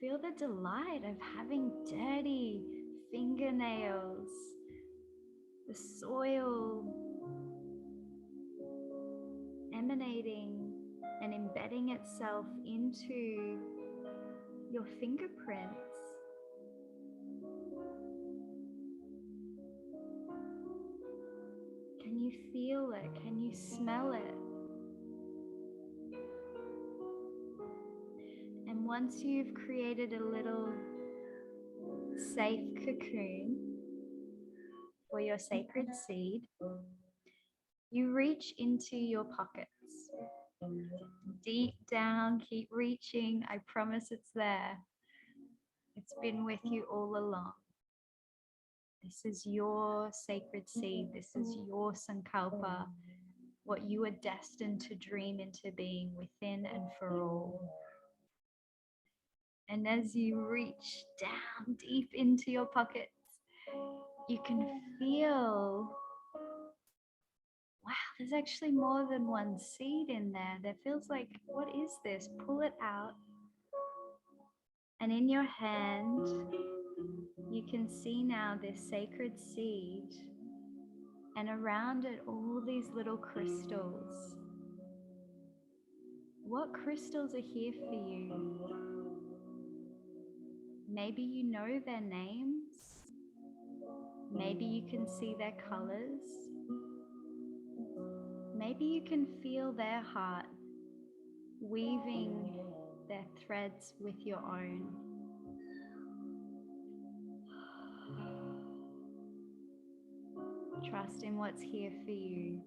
Feel the delight of having dirty fingernails, the soil emanating and embedding itself into your fingerprints. Can you feel it? Can you smell it? And once you've created a little safe cocoon for your sacred seed, you reach into your pockets. Deep down, keep reaching. I promise it's there. It's been with you all along. This is your sacred seed. This is your Sankalpa, what you are destined to dream into being within and for all. And as you reach down deep into your pockets, you can feel, wow, there's actually more than one seed in there. There feels like, what is this? Pull it out. And in your hand, you can see now this sacred seed, and around it, all these little crystals. What crystals are here for you? Maybe you know their names. Maybe you can see their colors. Maybe you can feel their heart weaving their threads with your own. Trust in what's here for you.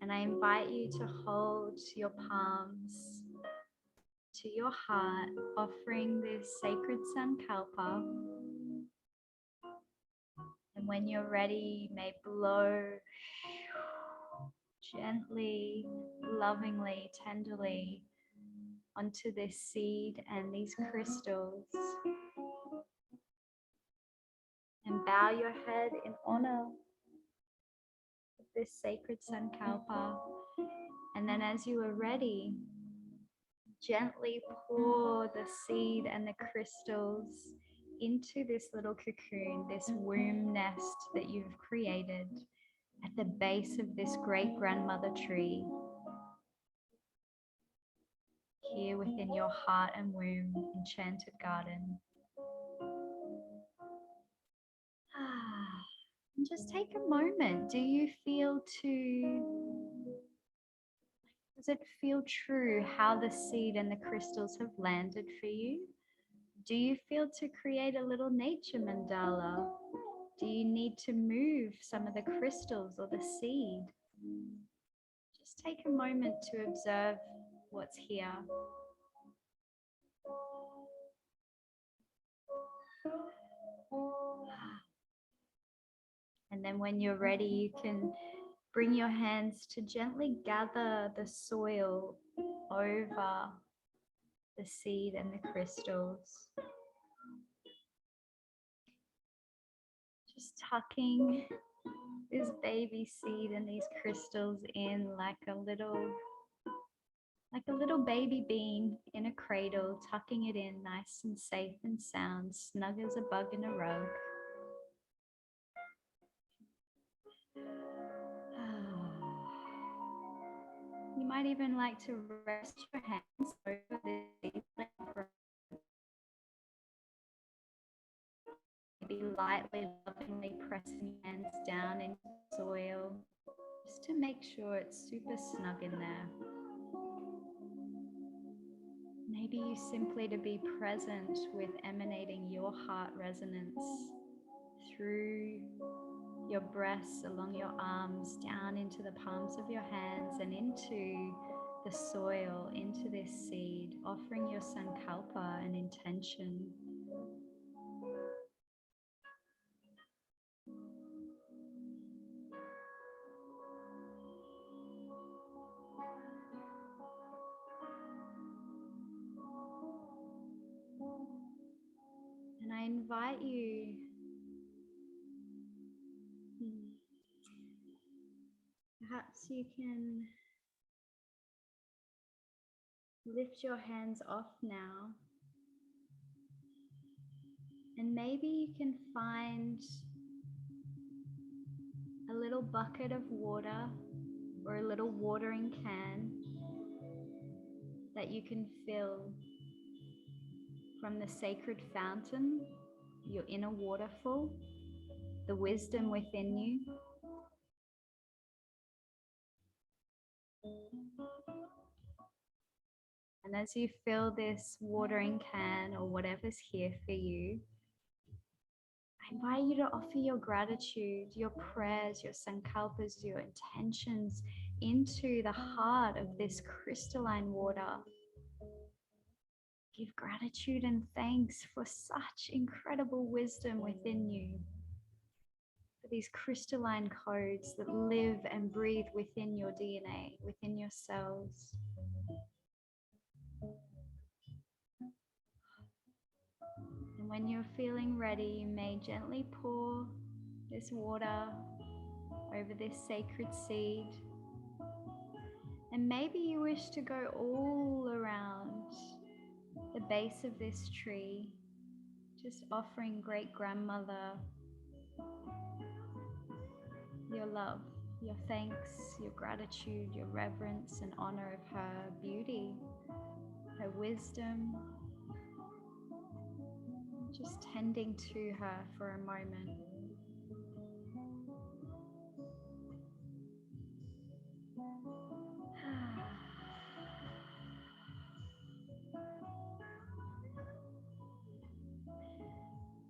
And I invite you to hold your palms to your heart, offering this sacred Sankalpa. And when you're ready, you may blow gently, lovingly, tenderly onto this seed and these crystals. And bow your head in honor of this sacred Sankalpa. And then as you are ready, gently pour the seed and the crystals into this little cocoon, this womb nest that you've created at the base of this great grandmother tree, here within your heart and womb, enchanted garden. And just take a moment. Do you feel does it feel true how the seed and the crystals have landed for you? Do you feel to create a little nature mandala? Do you need to move some of the crystals or the seed? Just take a moment to observe what's here. And then when you're ready, you can bring your hands to gently gather the soil over the seed and the crystals. Just tucking this baby seed and these crystals in like a little baby bean in a cradle, tucking it in nice and safe and sound, snug as a bug in a rug. You might even like to rest your hands over the seedling for maybe lightly, lovingly pressing your hands down into the soil just to make sure it's super snug in there. Maybe you simply to be present with emanating your heart resonance through your breasts, along your arms, down into the palms of your hands and into the soil, into this seed, offering your Sankalpa and intention. And I invite you perhaps you can lift your hands off now, and maybe you can find a little bucket of water or a little watering can that you can fill from the sacred fountain, your inner waterfall, the wisdom within you. And as you fill this watering can or whatever's here for you, I invite you to offer your gratitude, your prayers, your sankalpas, your intentions into the heart of this crystalline water. Give gratitude and thanks for such incredible wisdom within you, for these crystalline codes that live and breathe within your DNA, within your cells. And when you're feeling ready, you may gently pour this water over this sacred seed. And maybe you wish to go all around the base of this tree, just offering great grandmother your love, your thanks, your gratitude, your reverence and honor of her beauty, her wisdom, just tending to her for a moment.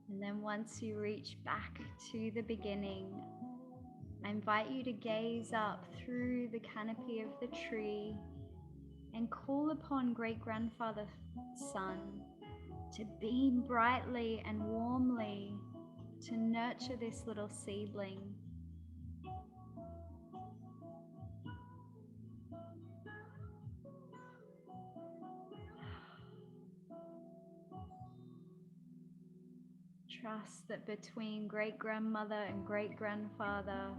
And then once you reach back to the beginning, I invite you to gaze up through the canopy of the tree and call upon Great Grandfather Sun to beam brightly and warmly to nurture this little seedling. Trust that between great grandmother and great grandfather,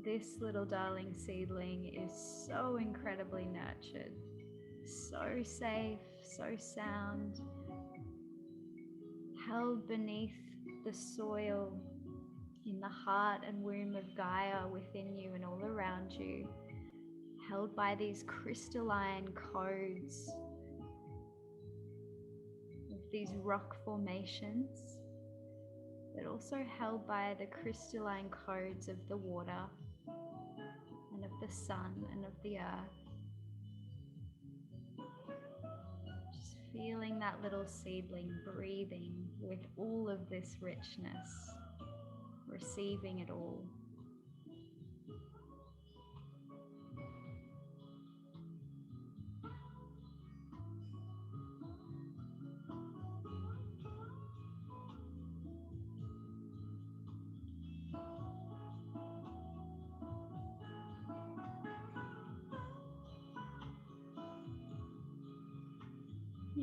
this little darling seedling is so incredibly nurtured, so safe, so sound, held beneath the soil in the heart and womb of Gaia within you and all around you, held by these crystalline codes of these rock formations, but also held by the crystalline codes of the water and of the sun and of the earth. Just feeling that little seedling breathing with all of this richness, receiving it all.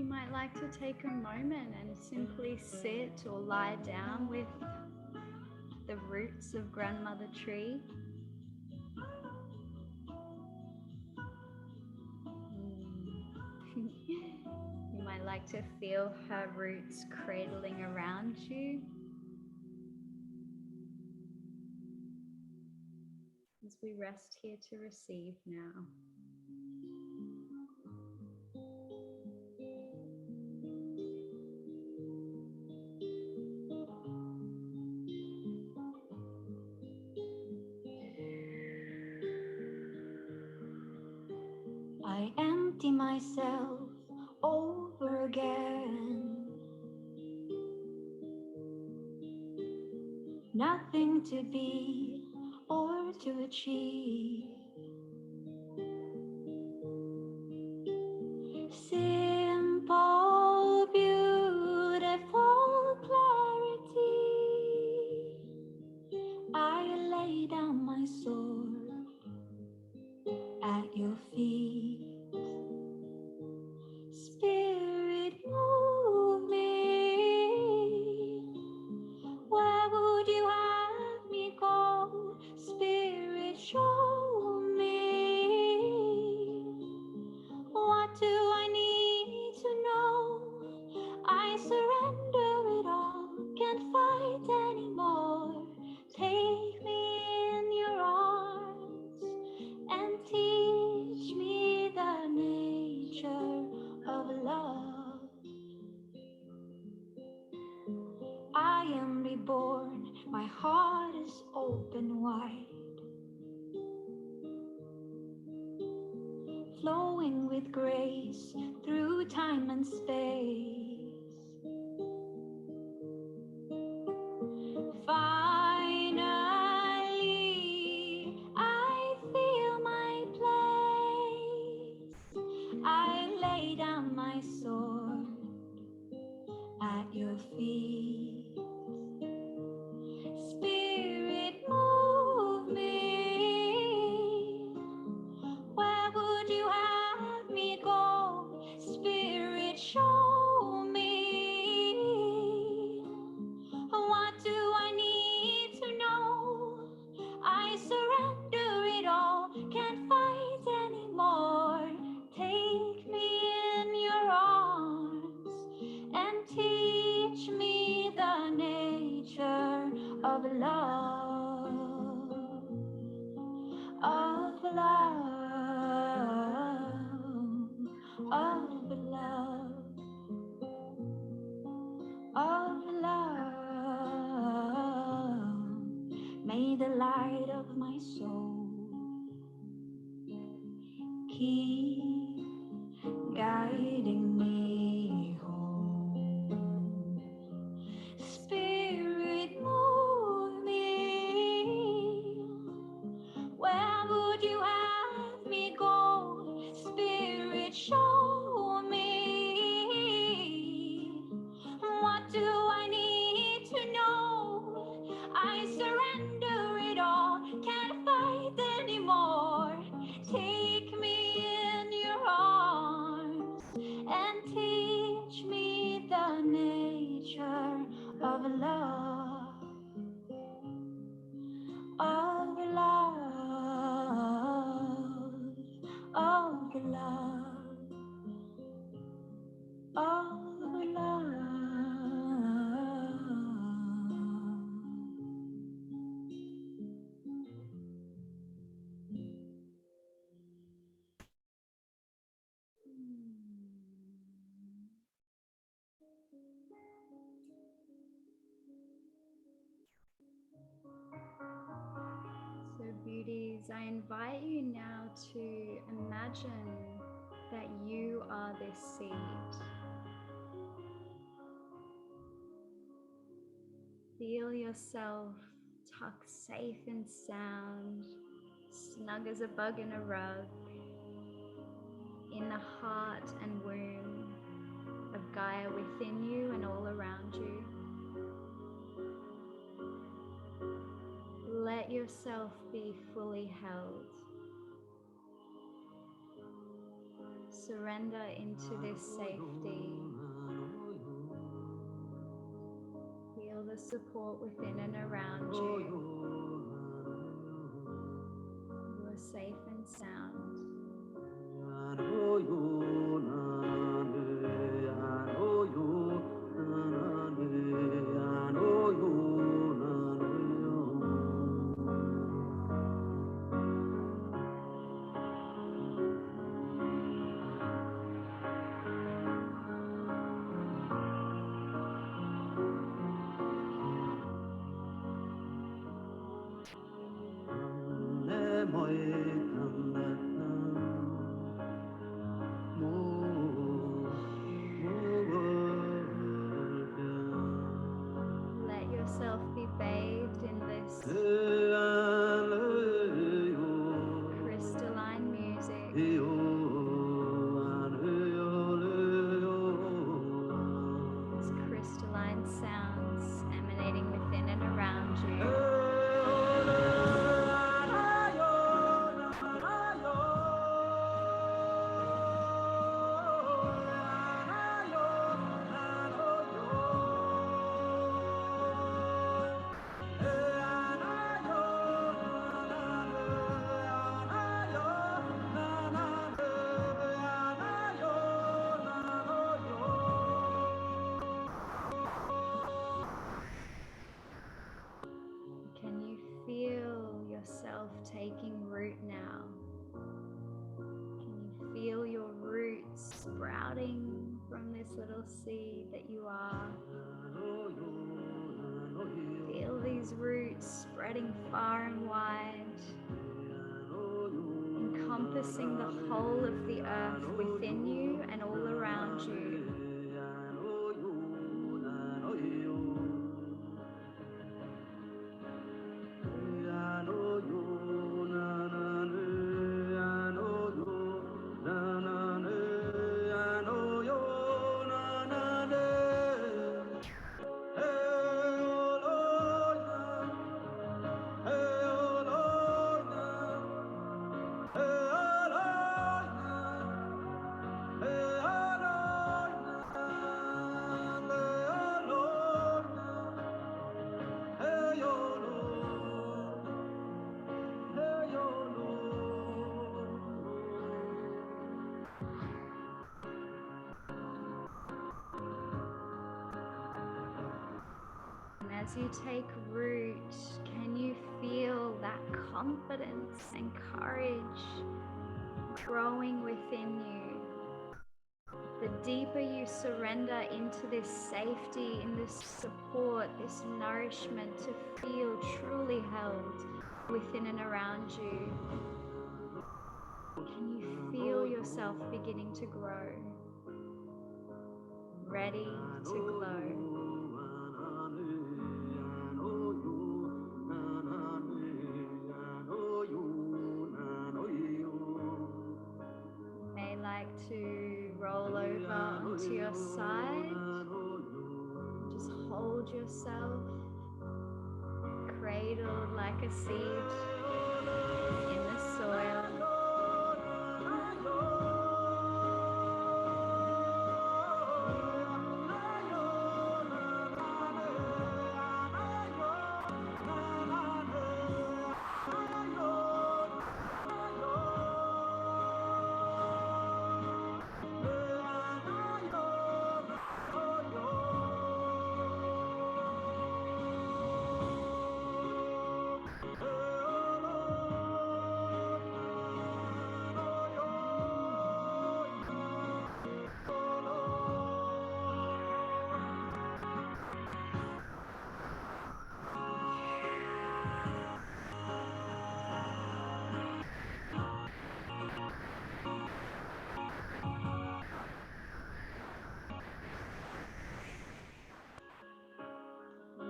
You might like to take a moment and simply sit or lie down with the roots of Grandmother Tree. You might like to feel her roots cradling around you. As we rest here to receive now. I empty myself over again. Nothing to be or to achieve. Simple, beautiful clarity. I lay down my sword at your feet. Spirit, move me. Where would you have me go? Spirit, show me. What do I need to know? I surrender it all. Can't fight anymore. Take me in your arms and teach me the nature of love. I am reborn, my heart is open wide, flowing with grace through time and space. Finally, I feel my place. I lay down my sword at your feet. Spirit, move me. Where would you have me go? Spirit, show me. What do I need to know? I surrender it all. Can't fight anymore. Take me in your arms and teach me the nature of love, of love, of love, of love. May the light of my soul keep guiding me home. Spirit, move me. Where would you have me go? Spirit, show me. What do I need to know? I surrender it all. Can't fight anymore. Take me in your arms and teach me the nature of love, of love, of love, of love. So beauties, I invite you now to imagine that you are this seed. Feel yourself tucked safe and sound, snug as a bug in a rug, in the heart and womb of Gaia within you and all around you. Let yourself be fully held. surrender into this safety. Feel the support within and around you. You are safe and sound. Let yourself be bathed in this crystalline music. These crystalline sounds emanating within and around you. Can you feel yourself taking root now? Can you feel your roots sprouting from this little seed that you are? Feel these roots spreading far and wide, encompassing the whole of the earth within you and all around you. As you take root, can you feel that confidence and courage growing within you? The deeper you surrender into this safety, in this support, this nourishment to feel truly held within and around you, can you feel yourself beginning to grow, ready to glow? To roll over onto your side, just hold yourself cradled like a seed in the soil.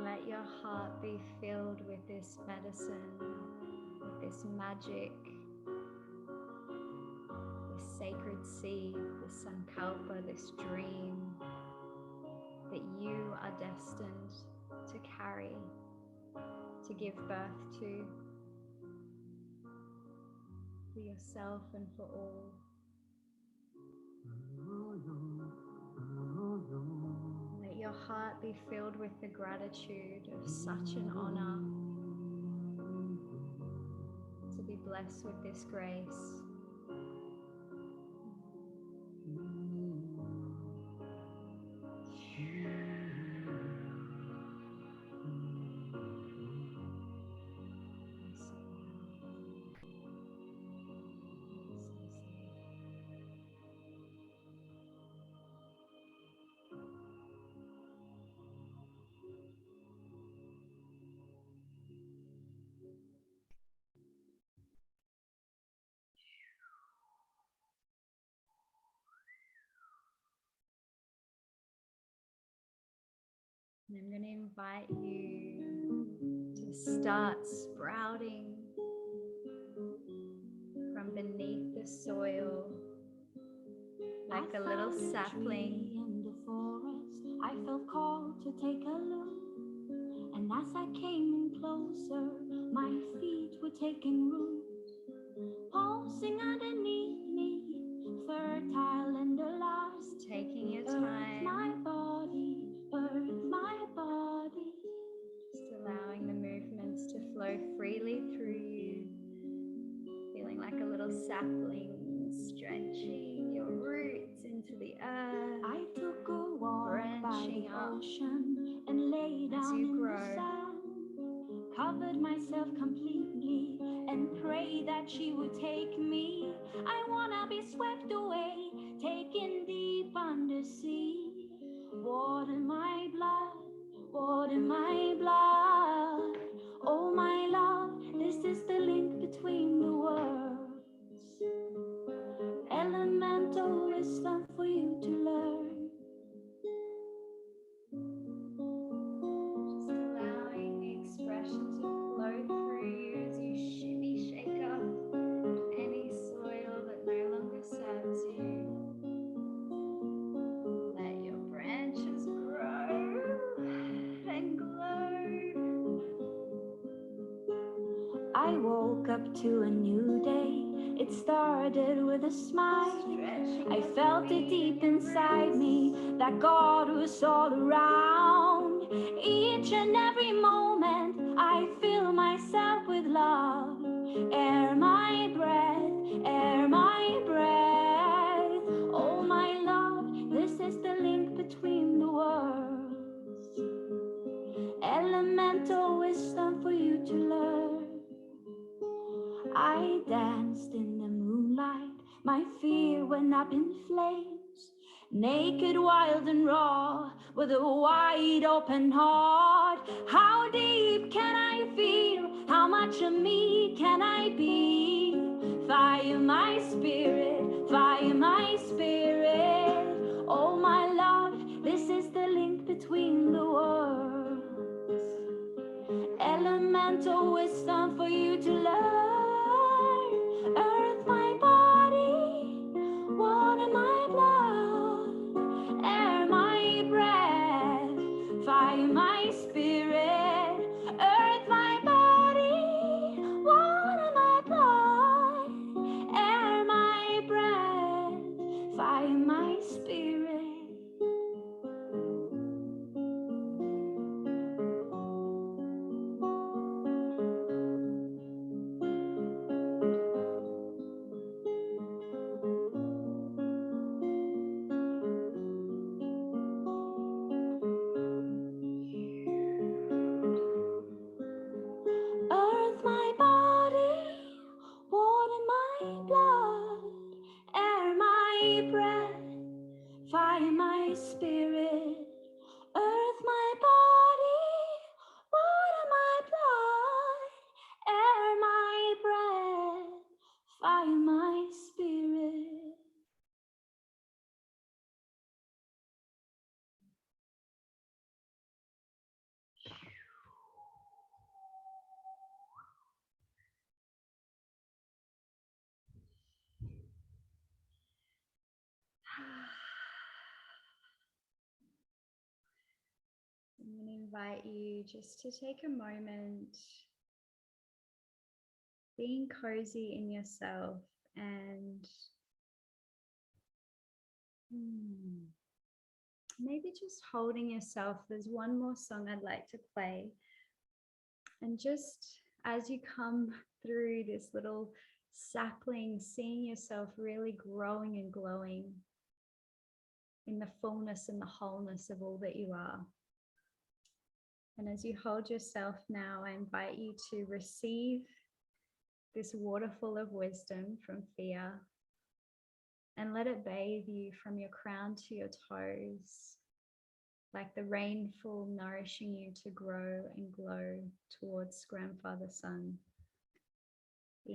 Let your heart be filled with this medicine, with this magic, this sacred seed, this Sankalpa, this dream that you are destined to carry, to give birth to, for yourself and for all. your heart be filled with the gratitude of such an honor to be blessed with this grace. And I'm going to invite you to start sprouting from beneath the soil like a little sapling. In the forest, I felt called to take a look. And as I came in closer, my feet were taking root, pulsing underneath me, fertile and alive. Just taking your Earth time. my body, earth my body. Just allowing the movements to flow freely through you, feeling like a little sapling, stretching your roots into the earth. I took a walk by the Branching up ocean and lay as down you in grow. the sand, covered myself completely and prayed that she would take me. I wanna be swept away, taken deep under sea. Water my blood, water my blood. Oh my love, this is the link between the worlds. Elemental wisdom for you to learn. Just allowing the expression to flow through you as you shimmy, shake up any soil that no longer serves you. Let your branches grow and glow. I woke up to a new day. It started with a smile. I felt it deep inside me that God was all around. Each and every moment I fill myself with love. Air my breath, air my breath. Oh my love, this is the link between the worlds. Elemental wisdom for you to learn. I danced in the moonlight, my fear went up in flames. Naked, wild and raw, with a wide open heart. How deep can I feel? How much of me can I be? Fire my spirit, fire my spirit. Oh my love, this is the link between the worlds. Elemental wisdom for you to learn. Earth my body, water my blood, air my breath, fire my spirit. Earth my body, water my blood, air my breath, fire my spirit. Earth my body, water my blood, air my breath, fire my spirit. Earth my body, water my blood, air my breath, fire my spirit. I'm going to invite you just to take a moment, being cozy in yourself and maybe just holding yourself. There's one more song I'd like to play. And just as you come through this little sapling, seeing yourself really growing and glowing in the fullness and the wholeness of all that you are. And as you hold yourself now, I invite you to receive this waterfall of wisdom from Thea and let it bathe you from your crown to your toes, like the rainfall nourishing you to grow and glow towards Grandfather Sun.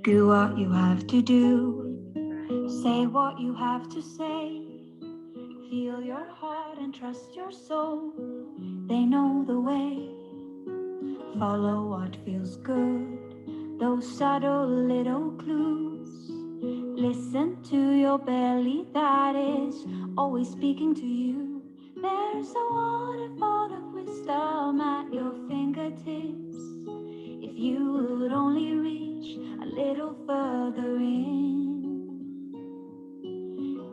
Do what you have to do, Right. say what you have to say, feel your heart and trust your soul. They know the way. Follow what feels good, those subtle little clues. Listen to your belly that is always speaking to you. There's a waterfall of wisdom at your fingertips. If you would only reach a little further in.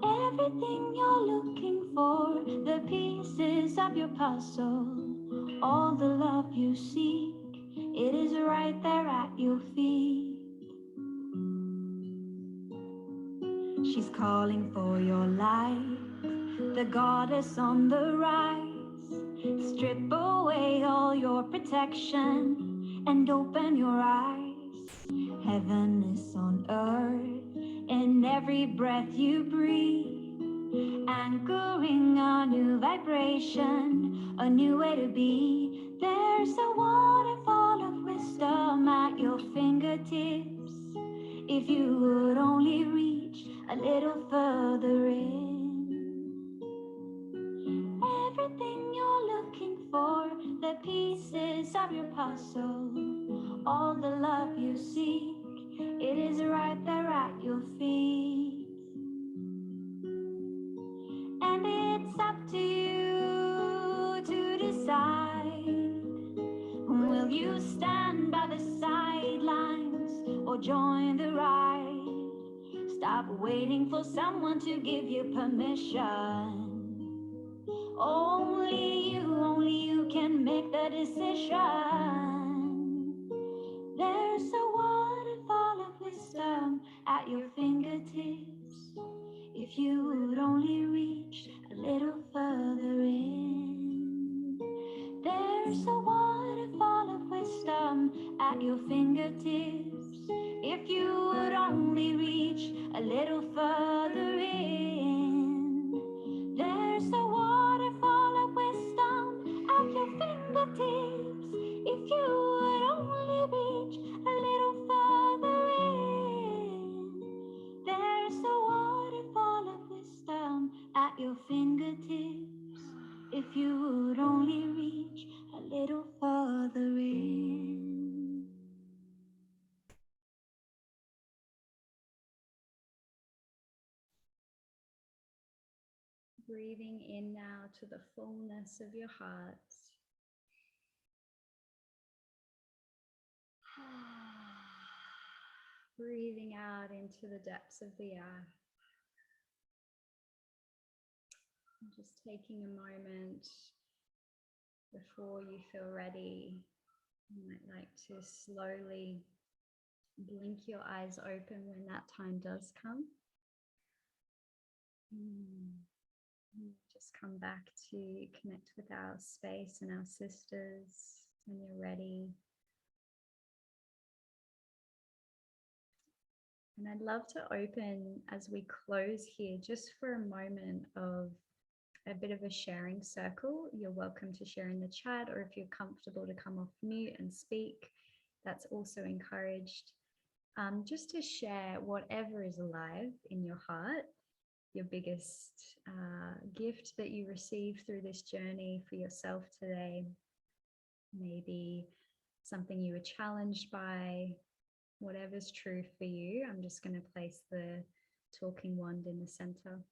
Everything you're looking for, the pieces of your puzzle, all the love you seek, it is right there at your feet. She's calling for your light, the goddess on the rise. Strip away all your protection and open your eyes. Heaven is on earth in every breath you breathe, anchoring a new vibration, a new way to be. There's a waterfall of wisdom at your fingertips. If you would only reach a little further in. Everything you're looking for, the pieces of your puzzle, all the love you seek, it is right there at your feet. And it's up to you to decide. Will you stand by the sidelines or join the ride? Stop waiting for someone to give you permission. Only you can make the decision. There's a waterfall of wisdom at your fingertips. If you would only reach a little further in. There's a waterfall of wisdom at your fingertips. If you would only reach a little further in. There's a waterfall of wisdom at your fingertips. If you would only reach a little further in. There's a waterfall of wisdom at your fingertips. If you would only reach a little further in. Breathing in now to the fullness of your heart. Breathing out into the depths of the earth. Just taking a moment before you feel ready. You might like to slowly blink your eyes open when that time does come. Just come back to connect with our space and our sisters when you're ready. And I'd love to open as we close here just for a moment of a bit of a sharing circle. You're welcome to share in the chat, or if you're comfortable to come off mute and speak, that's also encouraged. Just to share whatever is alive in your heart, your biggest gift that you receive through this journey for yourself today. Maybe something you were challenged by, whatever's true for you. I'm just going to place the talking wand in the center.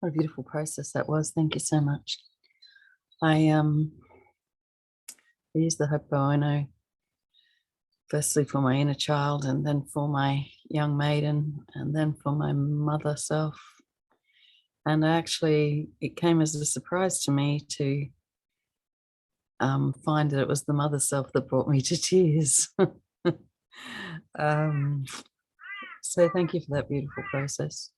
What a beautiful process that was. Thank you so much. I use the Ho'oponopono firstly for my inner child, and then for my young maiden, and then for my mother self. And actually, it came as a surprise to me to find that it was the mother self that brought me to tears. So thank you for that beautiful process.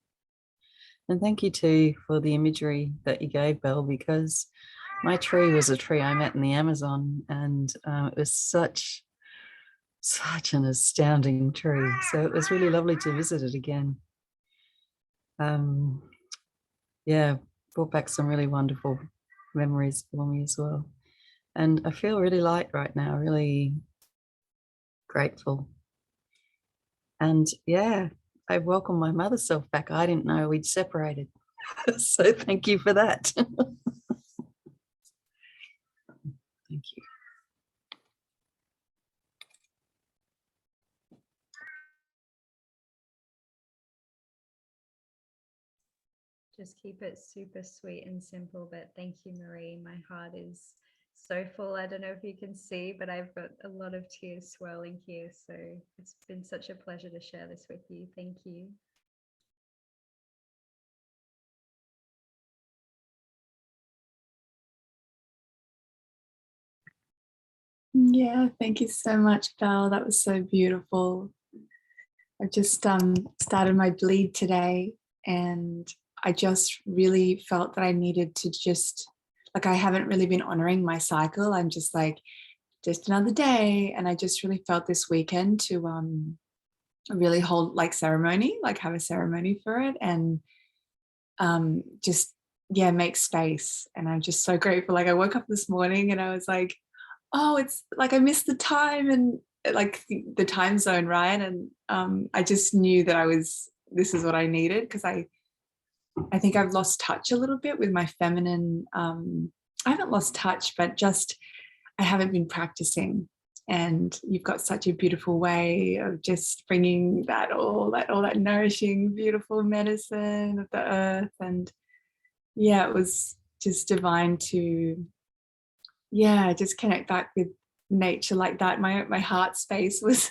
And thank you too for the imagery that you gave, Belle, because my tree was a tree I met in the Amazon, and it was such an astounding tree. So it was really lovely to visit it again. Yeah, brought back some really wonderful memories for me as well. And I feel really light right now, really grateful. And yeah, I welcome my mother self back. I didn't know we'd separated. So thank you for that. Thank you. Just keep it super sweet and simple, but thank you, Marie. My heart is so full. I don't know if you can see, but I've got a lot of tears swirling here. So it's been such a pleasure to share this with you. Thank you. Yeah, thank you so much, Belle. That was so beautiful. I just started my bleed today, and I just really felt that I needed to just, like, I haven't really been honoring my cycle. I'm just like, just another day. And I just really felt this weekend to really hold like ceremony, like have a ceremony for it, and just, yeah, make space. And I'm just so grateful. Like, I woke up this morning and I was like, oh, it's like I missed the time and like the time zone, right? And I just knew that this is what I needed, because I think I've lost touch a little bit with my feminine. I haven't lost touch, but just I haven't been practicing. And you've got such a beautiful way of just bringing all that nourishing, beautiful medicine of the earth. And yeah, it was just divine to, yeah, just connect back with nature like that. My heart space was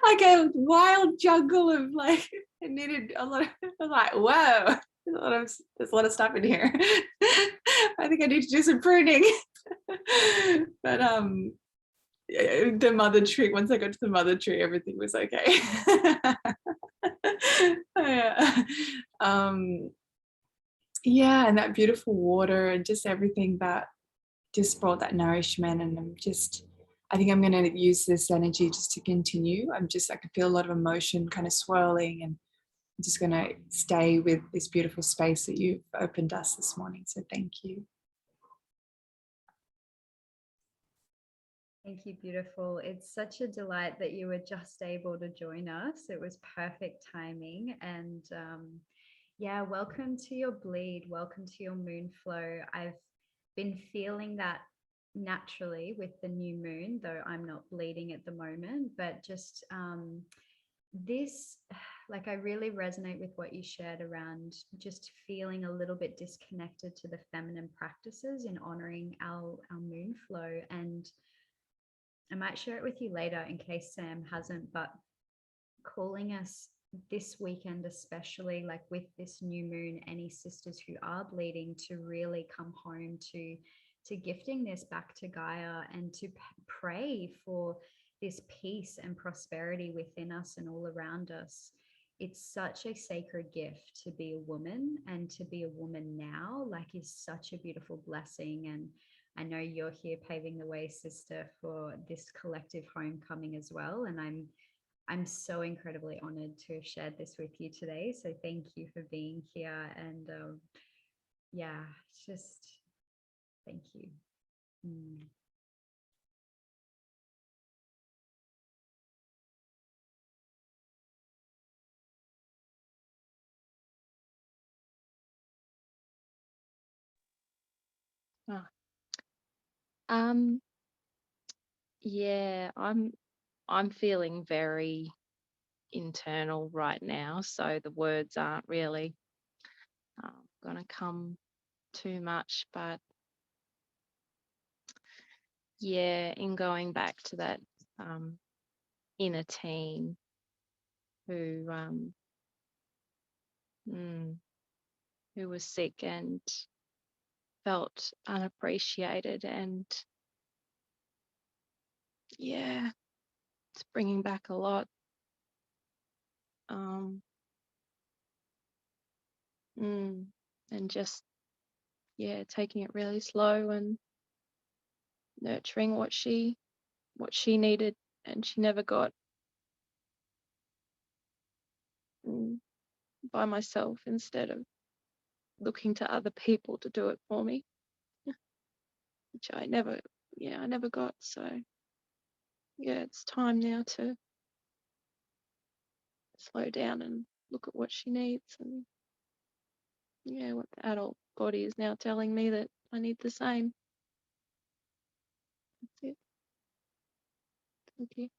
like a wild jungle of like, it needed a lot of, I was like, whoa, there's a lot of stuff in here. I think I need to do some pruning. But the mother tree, once I got to the mother tree, everything was okay. Yeah, and that beautiful water and just everything that just brought that nourishment. And I think I'm going to use this energy just to continue. I can feel a lot of emotion kind of swirling, and I'm just going to stay with this beautiful space that you've opened us this morning. So thank you. Thank you, beautiful. It's such a delight that you were just able to join us. It was perfect timing. And yeah, welcome to your bleed. Welcome to your moon flow. I've been feeling that naturally with the new moon, though I'm not bleeding at the moment, but just this, like, I really resonate with what you shared around just feeling a little bit disconnected to the feminine practices in honoring our moon flow. And I might share it with you later in case Sam hasn't, but calling us this weekend, especially like with this new moon, any sisters who are bleeding to really come home to gifting this back to Gaia and to pray for this peace and prosperity within us and all around us. It's such a sacred gift to be a woman, and to be a woman now, like, is such a beautiful blessing. And I know you're here paving the way, sister, for this collective homecoming as well. And I'm so incredibly honored to have shared this with you today. So thank you for being here. And yeah, just thank you. Yeah, I'm feeling very internal right now, so the words aren't really going to come too much. But yeah, in going back to that inner teen who was sick and felt unappreciated, and yeah, it's bringing back a lot. And just taking it really slow and nurturing what she needed, and she never got by myself, instead of looking to other people to do it for me, which I never got. So yeah, it's time now to slow down and look at what she needs, and what the adult body is now telling me that I need the same. That's it. Thank you.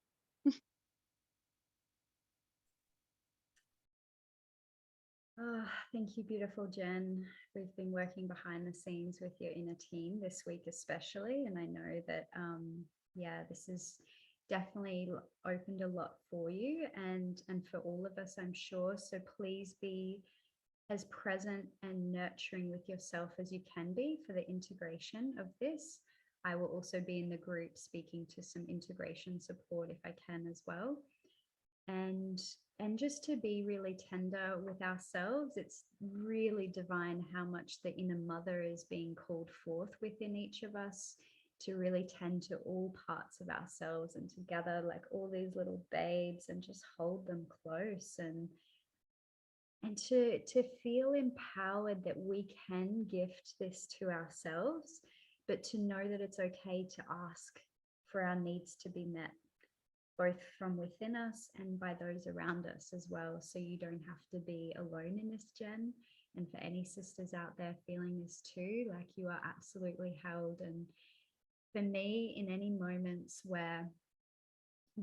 Oh, thank you, beautiful Jen. We've been working behind the scenes with your inner team this week especially, and I know that this has definitely opened a lot for you and for all of us, I'm sure. So please be as present and nurturing with yourself as you can be for the integration of this. I will also be in the group speaking to some integration support if I can as well. And just to be really tender with ourselves. It's really divine how much the inner mother is being called forth within each of us, to really tend to all parts of ourselves and to gather like all these little babes and just hold them close, and to feel empowered that we can gift this to ourselves, but to know that it's okay to ask for our needs to be met, both from within us and by those around us as well. So you don't have to be alone in this, Jen. And for any sisters out there feeling this too, like, you are absolutely held. And for me, in any moments where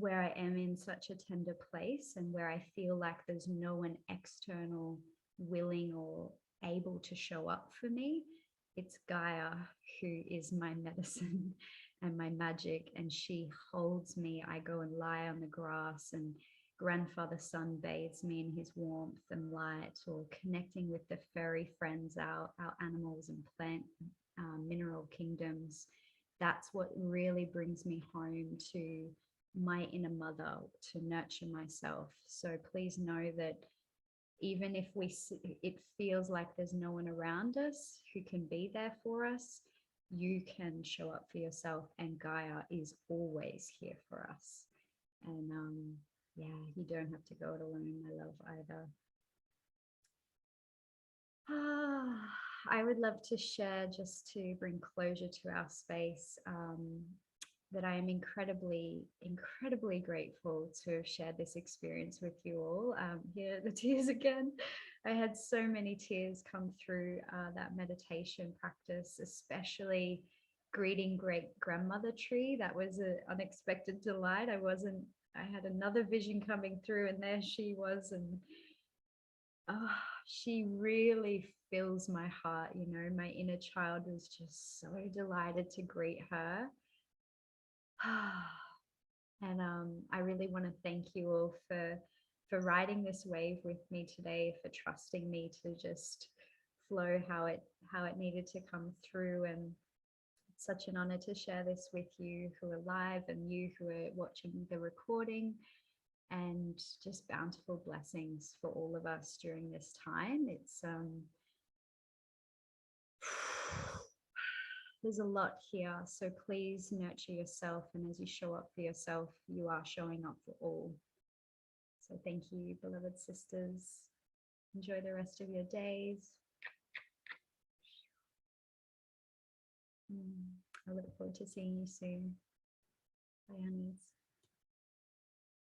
I am in such a tender place and where I feel like there's no one external willing or able to show up for me, it's Gaia who is my medicine and my magic, and she holds me. I go and lie on the grass, and grandfather sun bathes me in his warmth and light, or connecting with the furry friends, our animals and plant mineral kingdoms. That's what really brings me home to my inner mother, to nurture myself. So please know that even if it feels like there's no one around us who can be there for us, you can show up for yourself, and Gaia is always here for us. And you don't have to go it alone, my love, either. I would love to share, just to bring closure to our space, that I am incredibly, incredibly grateful to have shared this experience with you all. Here, the tears again. I had so many tears come through that meditation practice, especially greeting great grandmother tree. That was an unexpected delight. I had another vision coming through, and there she was, and she really fills my heart. You know, my inner child was just so delighted to greet her. And I really want to thank you all for riding this wave with me today, for trusting me to just flow how it needed to come through. And it's such an honor to share this with you who are live and you who are watching the recording, and just bountiful blessings for all of us during this time. It's there's a lot here, so please nurture yourself, and as you show up for yourself, you are showing up for all. So thank you, beloved sisters. Enjoy the rest of your days. I look forward to seeing you soon. Bye, honeys.